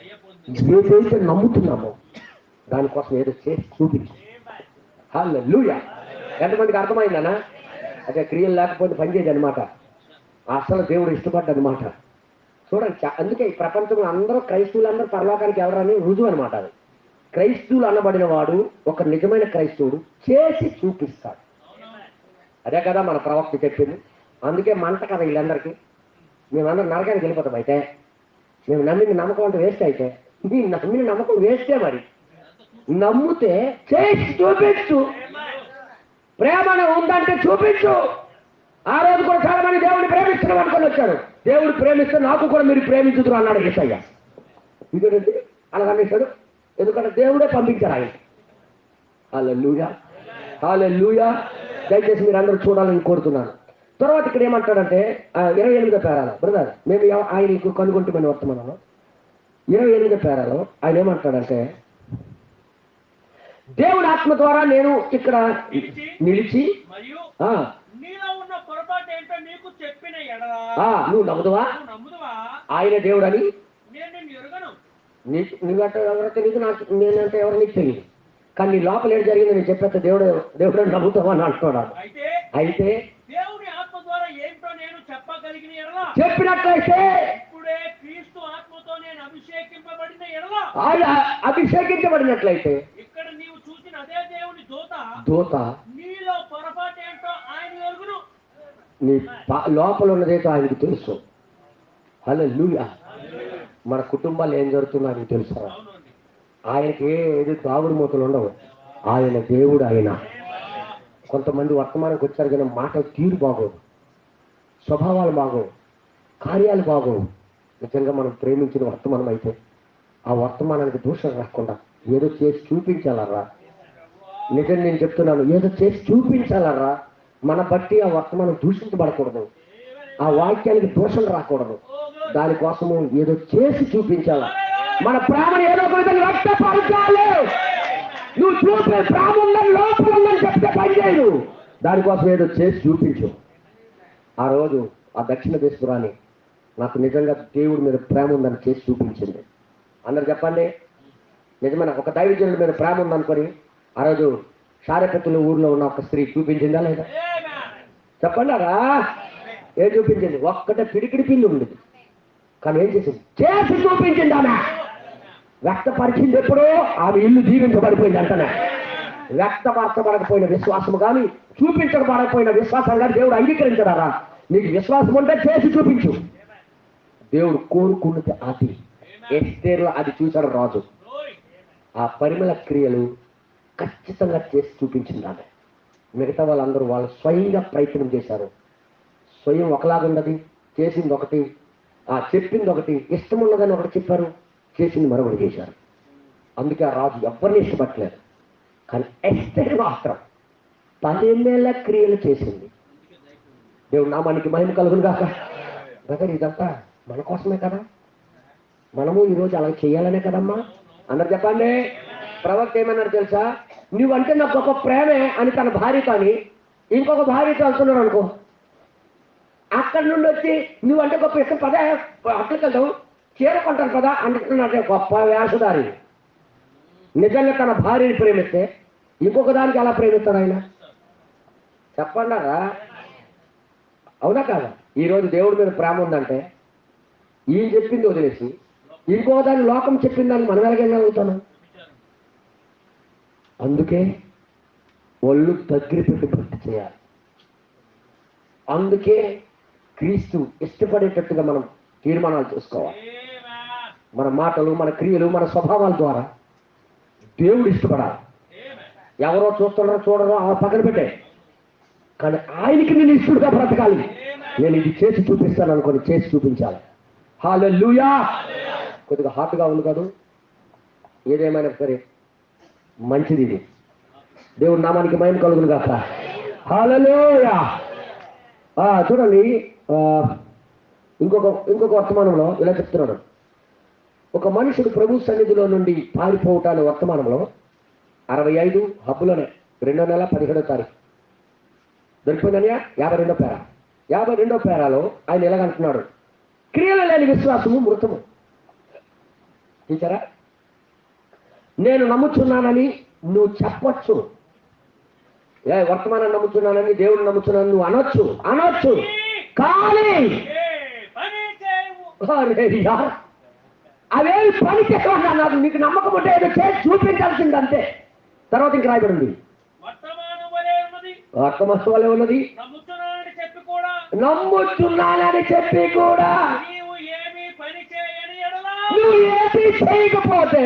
ఏదైతే నమ్ముతున్నామో దానికోసం ఏదో చేసి చూపించు. హల్లెలూయా. ఎంతమందికి అర్థమైందనా? అదే క్రియలు లేకపోతే పనిచేయదు అనమాట. అసలు దేవుడు ఇష్టపడ్డనమాట. చూడండి, అందుకే ఈ ప్రపంచంలో అందరూ క్రైస్తవులందరూ పరలోకానికి ఎవరని రుజువు అనమాట. అది క్రైస్తవులు అనబడిన వాడు, ఒక నిజమైన క్రైస్తవుడు చేసి చూపిస్తాడు. అదే కదా మన ప్రవక్త చెప్పింది. అందుకే మంట కదా వీళ్ళందరికీ. మేమందరం నరకానికి వెళ్ళిపోతాం. అయితే మేము నమ్మిన నమ్మకం అంటే వేస్ట్. అయితే నీ నమ్మిన నమ్మకం వేస్టే. మరి నమ్మితే చేసి చూపించు. ప్రేమను ఉందంటే చూపించు. ఆ రోజు కూడా చాలా మంది దేవుడిని ప్రేమిస్తున్నాం అనుకొని వచ్చారు. దేవుడు ప్రేమిస్తే నాకు కూడా మీరు ప్రేమించుదురు అన్నాడు యేసయ్య. ఇదేంటి అలా అనిస్తాడు? ఎందుకంటే దేవుడే పంపించారు ఆయన. హల్లెలూయా. దయచేసి మీరు అందరూ చూడాలని కోరుతున్నాను. తర్వాత ఇక్కడ ఏమంటాడంటే 28వ పేరాలో బ్రదర్ మేము ఆయన కనుగొంటామని వర్తమానంలో 28వ పేరాలో ఆయన ఏమంటాడంటే దేవుని ఆత్మ ద్వారా నేను ఇక్కడ నిలిచి మరియు ఆ, నీలో ఉన్న పొరపాటు ఏంటో నీకు చెప్పిన ఎడలా నువ్వు నమ్ముదువా నువ్వు నమ్ముదువా ఆయన దేవుడు అని? నేను నిన్ను ఎరుగను. నువ్వంటే ఎవరో తెలియదు, నాకు నేనంటే ఎవరు నీకు తెలియదు. కానీ నీ లోపల ఏం జరిగింది నేను చెప్పేస్తే దేవుడు నమ్ముతావా అని అంటున్నాడు. అయితే దేవుని ఆత్మ ద్వారా ఏంటో నేను చెప్పగలిగిన ఎడలా చెప్పినట్లయితే ఇప్పుడే క్రీస్తు ఆత్మతో నేను అభిషేకింపబడిన ఎడలా ఆయన అభిషేకించబడినట్లయితే ఇక్కడ నీవు చూసిన అదే దేవుని దూత నీలో పొరపాటు ఏంటో ఆయన ఎరుగును. నీ లోపల ఉన్నదేదో ఆయనకు తెలుసు. హల్లెలూయా. మన కుటుంబాలు ఏం జరుగుతుందో ఆయనకు తెలుసు. ఆయనకి ఏది దాగుడు మూతలు ఉండవు. ఆయన దేవుడు. ఆయన కొంతమంది వర్తమానానికి వచ్చారు కానీ మాట తీరు బాగోదు, స్వభావాలు బాగోవు, కార్యాలు బాగోవు. నిజంగా మనం ప్రేమించిన వర్తమానం అయితే ఆ వర్తమానానికి దూషణ రాకుండా ఏదో చేసి చూపించాలరా. నిజం నేను చెప్తున్నాను, ఏదో చేసి చూపించాలరా. మన బట్టి ఆ వర్తమానం దూషించబడకూడదు, ఆ వాక్యానికి దూషణ రాకూడదు. దానికోసము ఏదో చేసి చూపించాల. మన ప్రేమను ఏదో ఒక విధంగా వ్యక్తపరచాలి. నువ్వు చూపే ప్రేమ ఉందని లోపల ఉందని చెప్తే పని చేయదు. దానికోసం ఏదో చేసి చూపించు. ఆ రోజు ఆ దక్షిణ దేశపురాన్ని నాకు నిజంగా దేవుడి మీద ప్రేమ ఉందని చేసి చూపించింది. అందరు చెప్పండి నిజమైన ఒక దైవజనుడి మీద ప్రేమ ఉందనుకొని ఆ రోజు షారెపత్తుల ఊర్లో ఉన్న ఒక స్త్రీ చూపించిందా లేదా? చెప్పండి రా. ఏం చూపించింది? ఒక్కటే పిడికిడి పిల్లి ఉండేది, కానీ ఏం చేసింది? చేసి చూపించింది. ఆమె వ్యక్తపరిచింది. ఎప్పుడో ఆమె ఇల్లు దీవించబడిపోయింది. అంటనే వ్యక్తపరచబడకపోయిన విశ్వాసము కానీ చూపించబడకపోయిన విశ్వాసం కానీ దేవుడు అంగీకరించడారా? నీకు విశ్వాసం ఉంటే చేసి చూపించు. దేవుడు కోరుకున్నది అది. ఎస్తేర్లో అది చూశాడు రాజు. ఆ పరిమళ క్రియలు ఖచ్చితంగా చేసి చూపించింది ఆమె. మిగతా వాళ్ళందరూ వాళ్ళు స్వయంగా ప్రయత్నం చేశారు. స్వయం ఒకలాగున్నది, చేసింది ఒకటి, చెప్పింది ఒకటి, ఇష్టం ఉన్నదని ఒకటి చెప్పారు, చేసింది మరొకటి చేశారు. అందుకే ఆ రాజు ఎవరిని ఇష్టపట్టలేదు. కానీ ఎస్తేర్ మాత్రం పరిమళ క్రియలు చేసింది. దేవుడు నామానికి మహిమ కలుగును గాక. బ్రదర్, ఇదంతా మన కోసమే కదా, మనము ఈరోజు అలా చేయాలనే కదమ్మా. అందరు చెప్పండి. ప్రవక్త ఏమన్నారు తెలుసా? నువ్వంటే నాకు ఒక ప్రేమే అని తన భార్య కానీ ఇంకొక భార్యతో వెళ్తున్నాడు అనుకో, అక్కడి నుండి వచ్చి నువ్వంటే గొప్ప ఇష్టం పదా, అట్లకి వెళ్తావు, చీర కొంటాను కదా అంటున్నట్టే గొప్ప వేషధారి. నిజంగా తన భార్యని ప్రేమిస్తే ఇంకొక దానికి ఎలా ప్రేమిస్తాడు ఆయన? చెప్పండారా? అవునా కాదా? ఈరోజు దేవుడి మీద ప్రేమ ఉందంటే ఈయన చెప్పింది వదిలేసి ఇంకో దాని లోకం చెప్పిన దాన్ని మనం ఎలాగెళ్ళగలుగుతాను? అందుకే ఒళ్ళు దగ్గర పెట్టి భక్తి చేయాలి. అందుకే క్రీస్తు ఇష్టపడేటట్టుగా మనం తీర్మానాలు చేసుకోవాలి. మన మాటలు, మన క్రియలు, మన స్వభావాల ద్వారా దేవుడు ఇష్టపడాలి. ఎవరో చూస్తున్నారో చూడరో ఆ పక్కన పెట్టే, కానీ ఆయనకి నేను ఇష్టడుగా బ్రతకాలి. నేను ఇది చేసి చూపిస్తాను అనుకోని చేసి చూపించాలి. హల్లెలూయా. కొద్దిగా హాట్గా ఉంది కాదు, ఏదేమైనా సరే మంచిది. ఇది దేవుడి నామానికి మహిమ కలుగును గాక. హల్లెలూయా. చూడండి, ఇంకొక వర్తమానంలో ఇలా చెప్తున్నాడు. ఒక మనుషుడు ప్రభు సన్నిధిలో నుండి పారిపోవటాన్ని వర్తమానంలో 65 హబ్బులోనే 2వ నెల 17వ తారీఖు దొరికిపోయిందనియా. 52వ పేరాలో ఆయన ఎలాగంటున్నాడు? క్రియలు లేని విశ్వాసము మృతము. చూసారా? నేను నమ్ముచున్నానని నువ్వు చెప్పొచ్చు, వర్తమానం నమ్ముతున్నానని, దేవుడు నమ్ముతున్నానని నువ్వు అనొచ్చు, కానీ అవేమి పని చేయమన్నా నీకు నమ్మకం ఉంటే ఏదో చేసి చూపించాల్సింది అంతే. తర్వాత ఇంక రాయబడింది వర్తమానం వలె ఉన్నది, నమ్ముతున్నానని చెప్పి కూడా నువ్వు ఏమీ చేయకపోతే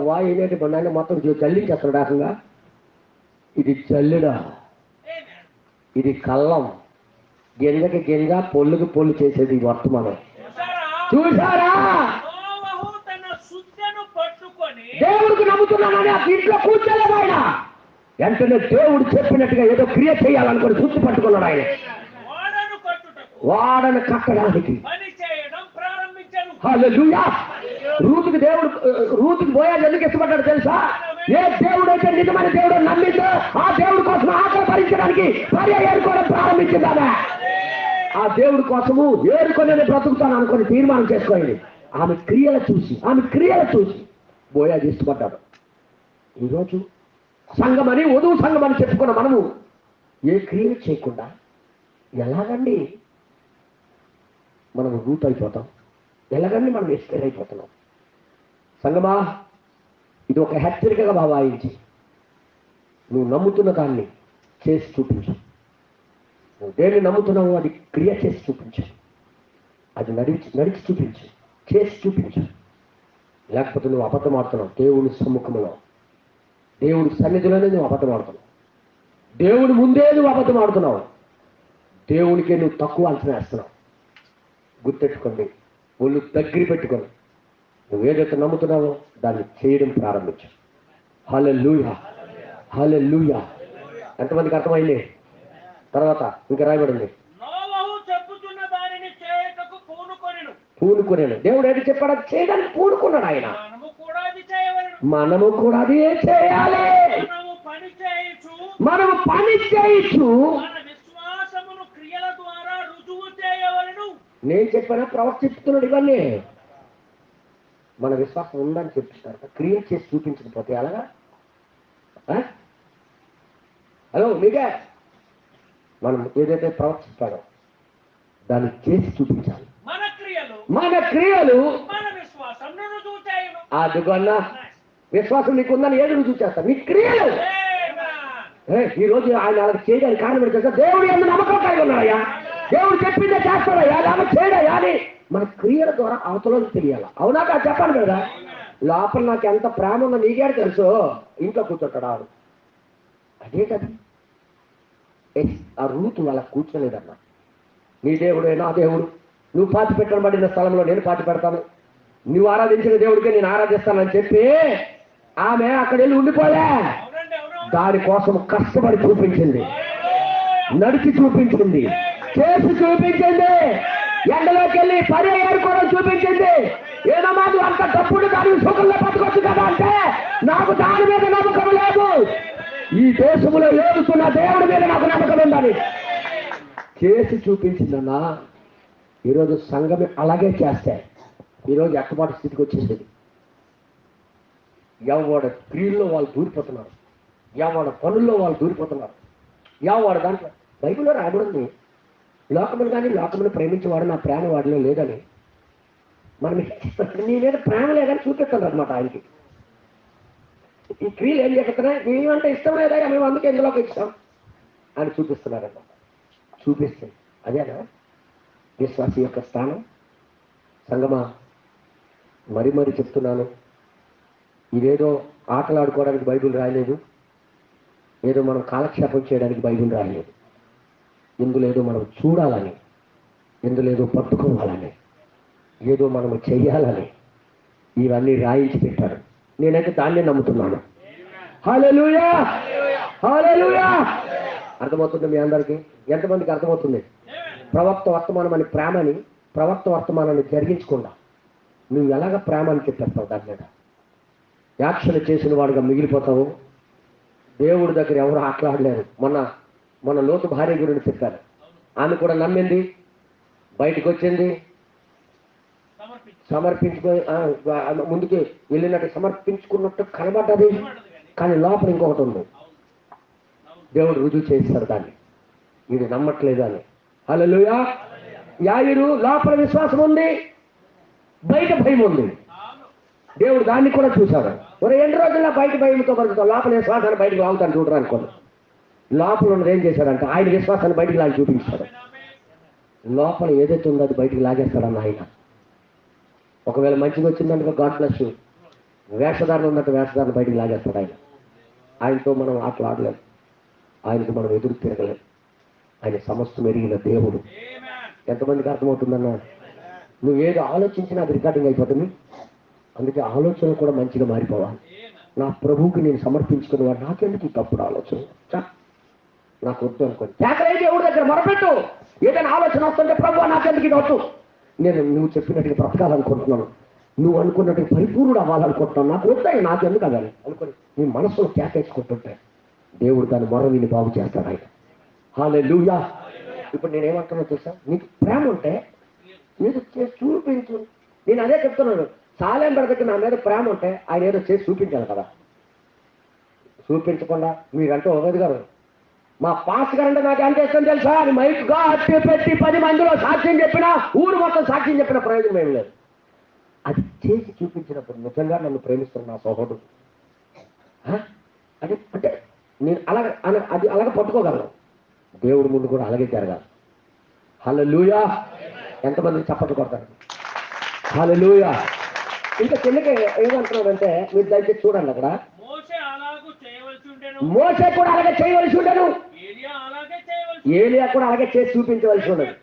వాయినేటి బండి మొత్తం చల్లించేస్తాడు. ఏకంగా ఇది చల్లుడా, ఇది కళ్ళం, గింజకి గింజ, పొల్లుకి పొల్లు చేసేది ఈ వర్తమానం. చూసారా? దేవుడికి నమ్ముతున్నానని ఆ ఇంట్లో కూర్చోలేదు ఆయన. వెంటనే దేవుడు చెప్పినట్టుగా ఏదో క్రియ చేయాలనుకుని సుత్తి పట్టుకున్నాడు ఆయన. వాడను కట్టడానికి. హల్లెలూయా. రూతుకి బోయాజు ఎందుకు ఇష్టపడ్డాడు తెలుసా? ఏ దేవుడు అయితే నిజమైన దేవుడు నమ్మిందో ఆ దేవుడి కోసం ఆకలి భరించడానికి భార్య ఏరుకోవడం ప్రారంభించిందామె. ఆ దేవుడి కోసము ఏరుకొని బ్రతుకుతాను అనుకుని తీర్మానం చేసుకోండి. ఆమె క్రియలు చూసి బోయాజు ఇష్టపడ్డాడు. ఈరోజు సంఘమని వధువు సంఘమని చెప్పుకున్న మనము ఏ క్రియలు చేయకుండా ఎలాగండి మనం రూట్ అయిపోతాం? ఎలాగండి మనం ఎస్కేర్ అయిపోతున్నాం? సంగమా, ఇది ఒక హెచ్చరికగా భావించి నువ్వు నమ్ముతున్న దాన్ని చేసి చూపించు. నువ్వు దేన్ని నమ్ముతున్నావు అది క్రియ చేసి చూపించు. అది నడిచి చూపించు, చేసి చూపించు. లేకపోతే నువ్వు అబద్ధం ఆడుతున్నావు. దేవుని సమ్ముఖంలో, దేవుడి సన్నిధిలోనే నువ్వు అబద్ధం ఆడుతున్నావు. దేవుని ముందే నువ్వు అబద్ధం ఆడుతున్నావు. దేవునికే నువ్వు తక్కువ అంచనా వేస్తున్నావు. గుర్తెట్టుకోండి, ఒళ్ళు దగ్గర పెట్టుకొని నువ్వు ఏదైతే నమ్ముతున్నావో దాన్ని చేయడం ప్రారంభించు. హల్లెలూయా, హల్లెలూయా. ఎంతమందికి అర్థమైంది? తర్వాత ఇంకా రాయబడింది, పూనుకునేను. దేవుడు ఏది చెప్పాడు అది చేయడానికి పూనుకున్నాడు ఆయన. మనము కూడా అది చేయాలి. మనము పని చేయొచ్చు. నేను చెప్పాను, ప్రవక్త చెప్తున్నాడు ఇవన్నీ. మన విశ్వాసం ఉందని చెప్తున్నారు, క్రియేట్ చేసి చూపించకపోతే అలాగా? హలో మీకే, మనం ఏదైతే ప్రవక్త చెప్పాడో దాన్ని చేసి చూపించాలి. మన క్రియలు అదిగొన్నా విశ్వాసం నీకుందని ఏది రుజువు చేస్తా? నీ క్రియలు. ఈ రోజు ఆయన అలా చేయడానికి కారణం ఏంటంటే దేవుడు ఎందుకు నమ్మకం కలిగి ఉన్నాడయ్యా, దేవుడు చెప్పిందే చేస్తాడయ్యా, అలా చేయడయ్యా అని మన క్రియల ద్వారా అవతలకు తెలియాలి. అవునా కాదు చెప్పాను కదా. లోపల నాకు ఎంత ప్రేమ ఉందో నీకే తెలుసు. ఇంట్లో కూర్చోటాడు అదే కదా. ఆ రూతు అలా కూర్చోలేదన్నా. నీ దేవుడే నా దేవుడు, నువ్వు పాతి పెట్టబడిన స్థలంలో నేను పాతి పెడతాను, నువ్వు ఆరాధించిన దేవుడికే నేను ఆరాధిస్తానని చెప్పి ఆమె అక్కడ వెళ్ళి ఉండిపోలే. దానికోసం కష్టపడి చూపించింది, నడిచి చూపించింది, చేసి చూపించింది, ఎండలోకి వెళ్ళి పని ఏరుకోవడం చూపించింది. ఏదమ్మా నువ్వు అంత తప్పుడు దాని సుఖంలో పట్టుకోవచ్చు కదా అంటే నాకు దాని మీద నమ్మకం లేదు. ఈ దేశంలో ఏడుతున్న దేవుడి మీద నాకు నమ్మకం ఉందని చేసి చూపించిందన్నా. ఈరోజు సంఘమే అలాగే చేస్తే ఈరోజు ఎక్కపాటి స్థితికి వచ్చేసేది. ఎవడ క్రియల్లో వాళ్ళు దూరిపోతున్నారు, ఎవడ పనుల్లో వాళ్ళు దూరిపోతున్నారు, ఎవడ దాంట్లో బైబిల్లో రాబడింది లోకమును కానీ లోకమును ప్రేమించేవాడు నా ప్రేమ వాడిలో లేదని. మనం నీ మీద ప్రేమ లేదని చూపిస్తాను అనమాట ఆయనకి. ఈ క్రియలు ఏం చెప్తున్నాయి? మేమంటే ఇష్టం లేదా, మేము అందుకే ఎందులోకి ఇస్తాం అని చూపిస్తున్నారన్నమాట. చూపిస్తుంది అదేనా విశ్వాసి యొక్క స్థానం? సంగమా, మరి చెప్తున్నాను, ఇదేదో ఆటలాడుకోవడానికి బైబిల్ రాయలేదు, ఏదో మనం కాలక్షేపం చేయడానికి బైబిల్ రాయలేదు. ఎందులేదో మనం చూడాలని, ఎందులేదో పట్టుకోవాలని, ఏదో మనము చెయ్యాలని ఇవన్నీ రాయించి పెట్టారు. నేనైతే దాన్నే నమ్ముతున్నాను. హల్లెలూయా, హల్లెలూయా. అర్థమవుతుంది మీ అందరికీ? ఎంతమందికి అర్థమవుతుంది? ప్రవక్త వర్తమానం అని ప్రేమని, ప్రవక్త వర్తమానాన్ని జరిగించకుండా నువ్వు ఎలాగ ప్రేమ అని చెప్పేస్తావు? దాని మీద యాక్షన్ చేసిన వాడుగా మిగిలిపోతావు. దేవుడి దగ్గర ఎవరు ఆటలాడలేరు. మన లోతు భార్య గురించి చెప్పారు. ఆమె కూడా నమ్మింది, బయటకు వచ్చింది, సమర్పించుకొని ముందుకు వెళ్ళినట్టు సమర్పించుకున్నట్టు కనబడ్డది, కానీ లోపల ఇంకొకటి ఉంది. దేవుడు రుజువు చేస్తారు దాన్ని, ఇది నమ్మట్లేదు అని. హల్లెలూయా. యాయిరు లోపల విశ్వాసం ఉంది, బయట భయం ఉంది. దేవుడు దాన్ని కూడా చూశాడు. మరి 2 రోజుల్లో బయట భయంతో బతుకుతావు, లోపల విశ్వాసాన్ని బయటకు లాగుతాను చూడరా అనుకోండి. లోపల ఉన్నది ఏం చేశాడంటే ఆయన విశ్వాసాన్ని బయటికి లాగి చూపించాడు. లోపల ఏదైతే ఉందో అది బయటికి లాగేస్తాడన్న ఆయన. ఒకవేళ మంచిగా వచ్చిందంటే గాడ్ బ్లెస్ యూ, వేషధారణ ఉన్నట్టు వేషధారణ బయటికి లాగేస్తాడు ఆయన. ఆయనతో మనం ఆటలు ఆడలేము, ఆయనకు మనం ఎదురు తిరగలేము. ఆయన సమస్తం ఎరిగిన దేవుడు. ఎంతమందికి అర్థమవుతుందన్నా? నువ్వేదో ఆలోచించినా అది రికార్డింగ్ అయిపోతుంది. అందుకే ఆలోచనలు కూడా మంచిగా మారిపోవాలి. నా ప్రభువుకి నేను సమర్పించుకునేవాడు, నాకెందుకు ఈ తప్పుడు ఆలోచన, నాకు వద్దు అనుకోండి. కేకలైతే దేవుడి దగ్గర మొరపెట్టు. ఏదైనా ఆలోచన వస్తుంటే ప్రభు నాకెందుకు ఇది వద్దు, నేను నువ్వు చెప్పినట్టుగా బ్రతకాలనుకుంటున్నాను, నువ్వు అనుకున్నట్టు పరిపూర్ణుడు అవ్వాలనుకుంటున్నావు, నాకు వద్దాయి, నాకు ఎందుకు అవ్వాలి అనుకుని నీ మనసులో కేకేసుకుంటుంటే దేవుడు దాని మొర విని బాగు చేస్తాడు ఆయన. హల్లెలూయా. ఇప్పుడు నేనేమంటున్నా తెలుసా, నీకు ప్రేమ ఉంటే నీకు చేసి చూపించు. నేను అదే చెప్తున్నాను, సాలెం బ్రదర్కి నా మీద ప్రేమ ఉంటే ఆయన ఏదో చేసి చూపించాలి కదా. చూపించకుండా మీరంటే ఒకది గారు మా పాస్ గారు అంటే నాకు ఎంత ఇష్టం తెలుసా, అని మైక్గా అట్టి పెట్టి 10 మందిలో సాక్ష్యం చెప్పినా, ఊరు మొత్తం సాక్ష్యం చెప్పిన ప్రయోజనం ఏమి లేదు. అది చేసి చూపించినప్పుడు నిజంగా నన్ను ప్రేమిస్తున్న నా సోదరుడు అది అంటే నేను అది అలాగే పట్టుకోగలను. దేవుడి ముందు కూడా అలాగే జరగాలి. హల్లెలూయా. ఎంతమంది చప్పట్లు కొడతారు? హల్లెలూయా. ఇంకా చిన్నకి ఏమంటున్నాడంటే మీరు దయచేసి చూడండి, అక్కడ మోసే కూడా అలాగే చేయవలసి ఉండను, ఏలియా కూడా అలాగే చేసి చూపించవలసి ఉండదు.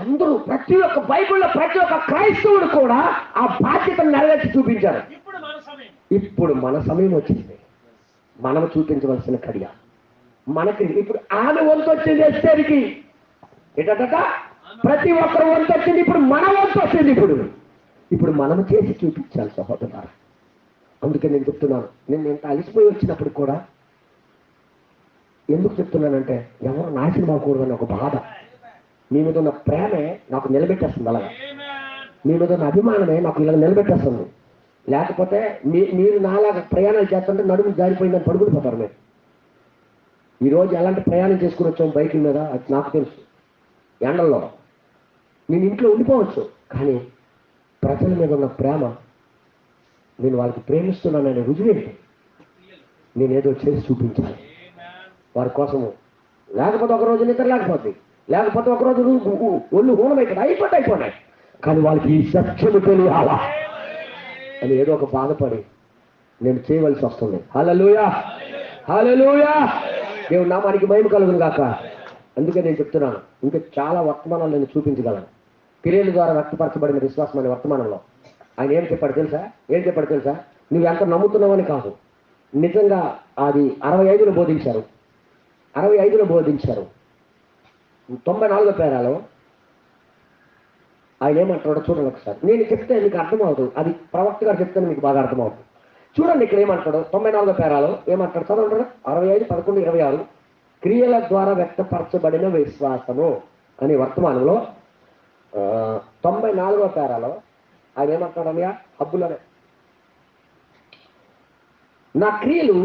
అందరూ ప్రతి ఒక్క బైబిల్లో ప్రతి ఒక్క క్రైస్తవుడు కూడా ఆ బాధ్యతను నెరవేర్చి చూపించారు. ఇప్పుడు మన సమయం వచ్చింది, మనం చూపించవలసిన కడియ మనకి. ఇప్పుడు ఆమె వంతు వచ్చింది ఎస్తేరికి, ఏంటట ప్రతి ఒక్కరు వంతు వచ్చింది, ఇప్పుడు మన వంతు వచ్చింది. ఇప్పుడు మనం చేసి చూపించాలి సహోదరులారా. అందుకే నేను చెప్తున్నాను, నేను ఎంత అలసిపోయి వచ్చినప్పుడు కూడా ఎందుకు చెప్తున్నానంటే ఎవరు నాశనం అవ్వకూడదని ఒక బాధ. మీ మీద ఉన్న ప్రేమే నాకు నిలబెట్టేస్తుంది, అలాగా మీ మీద ఉన్న అభిమానమే నాకు ఇలా నిలబెట్టేస్తుంది. లేకపోతే మీరు నాలాగా ప్రయాణాలు చేస్తుంటే నడుము జారిపోయిందని పడుకునిపోతారు. మీరు ఈరోజు ఎలాంటి ప్రయాణం చేసుకుని వచ్చాము బైకుల మీద అది నాకు తెలుసు. ఎండల్లో నేను ఇంట్లో ఉండిపోవచ్చు, కానీ ప్రజల మీద ఉన్న ప్రేమ, నేను వాళ్ళకి ప్రేమిస్తున్నాననే రుజువేంటి, నేనేదో చేసి చూపించాలి వారి కోసము. లేకపోతే ఒకరోజు నిద్ర లేకపోద్ది, లేకపోతే ఒకరోజు ఒళ్ళు హూనమైపోయి అయిపోతాయి, కానీ వాళ్ళకి ఈ సత్యము తెలియాలా అని ఏదో ఒక బాధపడి నేను చేయవలసి వస్తుంది. హల్లెలూయా. హల్లెలూయా. దేవుడి నామానికి మహిమ కలుగును గాక. అందుకే నేను చెప్తున్నాను, ఇంకా చాలా వర్తమానాలు నేను చూపించగలను. క్రియల ద్వారా వ్యక్తపరచబడిన విశ్వాసం అనే వర్తమానంలో ఆయన ఏం చెప్పాడు తెలుసా, నువ్వు ఎంత నమ్ముతున్నావని కాదు, నిజంగా అది 65లో బోధించారు. 94వ పేరాలో ఆయన ఏమంటాడో చూడండి ఒకసారి. నేను చెప్తే మీకు అర్థమవుతుంది, అది ప్రవక్త గారు చెప్తే మీకు బాగా అర్థమవుతుంది. చూడండి ఇక్కడ ఏమంటాడు 94వ పేరాలో ఏమంటాడు, చదవండి. 65, 11, 26 క్రియల ద్వారా వ్యక్తపరచబడిన విశ్వాసము అనే వర్తమానంలో 94వ పేరాలో ఆయన ఏమంటాడన్నయ్య హబ్బులోనే, నా క్రియలు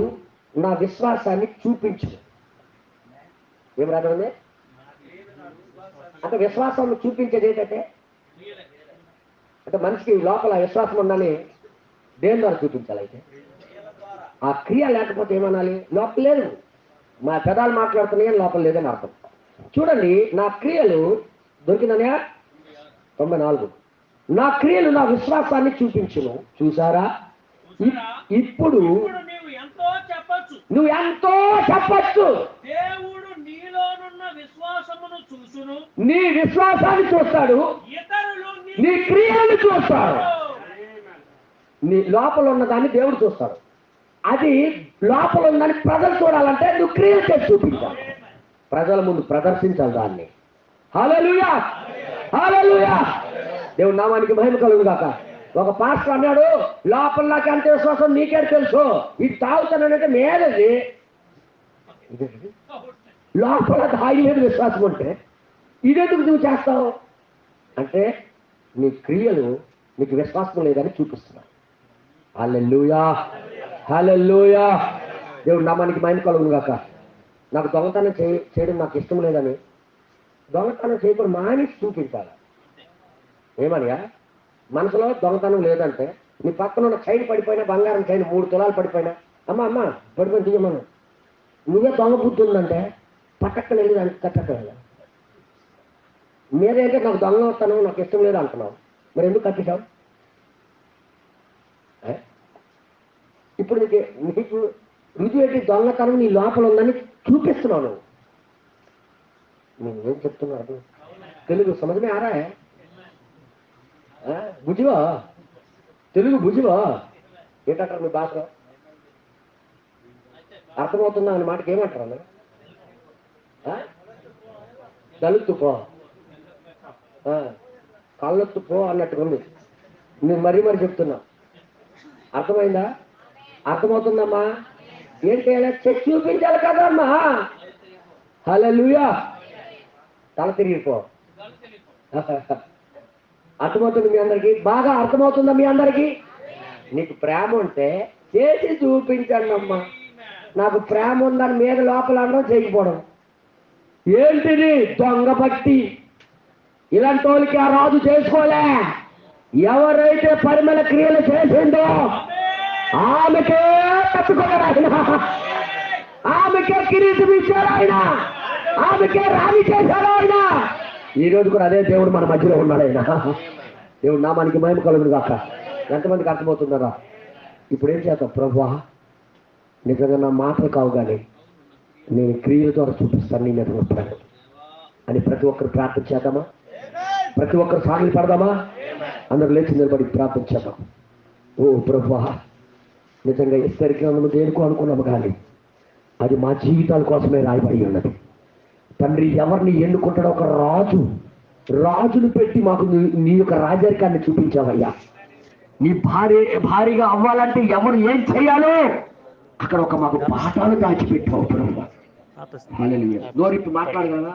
నా విశ్వాసాన్ని చూపించు. ఏం రాదండి అంటే విశ్వాసాన్ని చూపించేది ఏంటంటే, అంటే మనిషికి లోపల విశ్వాసం ఉందని దేని ద్వారా చూపించాలి. అయితే ఆ క్రియ లేకపోతే ఏమనాలి, లోపల లేదు. మా పెదాలు మాట్లాడుతున్నాయి లోపల లేదని అర్థం. చూడండి, నా క్రియలు దొరికిందనే 94, నా క్రియలు నా విశ్వాసాన్ని చూపించును. చూసారా, ఇప్పుడు నువ్వు ఎంతో చెప్పచ్చు. దేవుడు నీలోనున్న విశ్వాసమును చూసును, నీ విశ్వాసాన్ని చూస్తాడు, నీ క్రియలను చూస్తాడు. నీ లోపల ఉన్నదాన్ని దేవుడు చూస్తాడు. అది లోపల ఉందని ప్రజలు చూడాలంటే నువ్వు క్రియలు చేసి చూపించాలి, ప్రజల ముందు ప్రదర్శించాలి దాన్ని. హల్లెలూయా. హల్లెలూయా. దేవుడి నామానికి మహిమ కలుగును గాక. ఒక పాస్టర్ అన్నాడు, లోపల నాకు ఎంత విశ్వాసం నీకే తెలుసు, ఇది తాగుతానంటే మేలది. లోపల దాగి మీద విశ్వాసం ఉంటే ఇదెందుకు నువ్వు చేస్తావు అంటే నీ క్రియలు నీకు విశ్వాసం లేదని చూపిస్తున్నావు. హల్లెలూయా. హల్లెలూయా. దేవుడు నామానికి మహిమ కలుగును గాక. నాకు దొంగతనం చేయడం నాకు ఇష్టం లేదని దొంగతనం చేయకుండా మానేసి చూపించాలి. ఏమనియా మనసులో దొంగతనం లేదంటే నీ పక్కన ఉన్న చైన్ పడిపోయినా, బంగారం చైన్ 3 తులాలు పడిపోయినా, అమ్మ పడిపోయి తీయమను, నువ్వే దొంగ బుద్ధి ఉందంటే పక్కన వెళ్ళి దానికి కట్టక్కర్లేదు. మీరేంటే నాకు దొంగతనం నాకు ఇష్టం లేదు అంటున్నావు, మరి ఎందుకు కట్టేశావు? ఇప్పుడు నీకు రుజువేటి దొంగతనం నీ లోపల ఉందని చూపిస్తున్నావు. నువ్వు ఏం చెప్తున్నావు? తెలుగు సమझ में आ रहा है? బుజివా, తెలుగు బుజివా ఏంటంటారు మీ భాషలో? అర్థమవుతుందా అనే మాటకి ఏమంటారు? దళితుపో కళ్ళొత్తు పో అన్నట్టుగా ఉంది. నేను మరీ చెప్తున్నా. అర్థమైందా? అర్థమవుతుందమ్మా? ఏంటి చెక్ చూపించాలి కదమ్మా. హల్లెలూయా. తల తిరిగిపో. అర్థమవుతుంది మీ అందరికి? బాగా అర్థమవుతుందా మీ అందరికి? నీకు ప్రేమ ఉంటే చేసి చూపించండి అమ్మా. నాకు ప్రేమ ఉందని మీద లోపల అనడం చేయకపోవడం ఏంటిది? దొంగ భక్తి. ఇలాంటి వాళ్ళకి ఆ రాజు చేసుకోలే. ఎవరైతే పరిమళ క్రియలు చేసిందో ఆమెకే తప్పుకోలేరు ఆయన. ఆమెకే కిరీటం ఇచ్చాడు ఆయన. ఆమెకే రాణి చేశాడు ఆయన. ఈ రోజు కూడా అదే దేవుడు మన మధ్యలో ఉన్నాడు ఆయన. దేవుడు నామానికి మహిమ కలుగును గాక. ఎంతమందికి అర్థమవుతున్నారా? ఇప్పుడు ఏం చేద్దాం? ప్రభువా, నిజంగా నా మాటలు కావు కానీ నేను క్రియల ద్వారా చూపిస్తాను నీ మీద ప్రేమ అని ప్రతి ఒక్కరు ప్రార్థన చేద్దామా? ప్రతి ఒక్కరు సాగిలి పడదామా? అందరూ లేచి నిలబడి ప్రార్థన చేద్దాం. ఓ ప్రభువా, నిజంగా ఎస్తేరికి మనం దేనికో అనుకున్నాము కానీ అది మా జీవితాల కోసమే రాయబడి ఉన్నది. తండ్రి, ఎవరిని ఎన్నుకుంటాడో ఒక రాజును పెట్టి మాకు నీ యొక్క రాజరికాన్ని చూపించావయ్యా. నీ భారీగా అవ్వాలంటే ఎవరు ఏం చేయాలో అక్కడ ఒక మాకు పాఠాలు దాచిపెట్టావు ప్రభువా. హల్లెలూయా. నోరిప్పి మాట్లాడగలరా?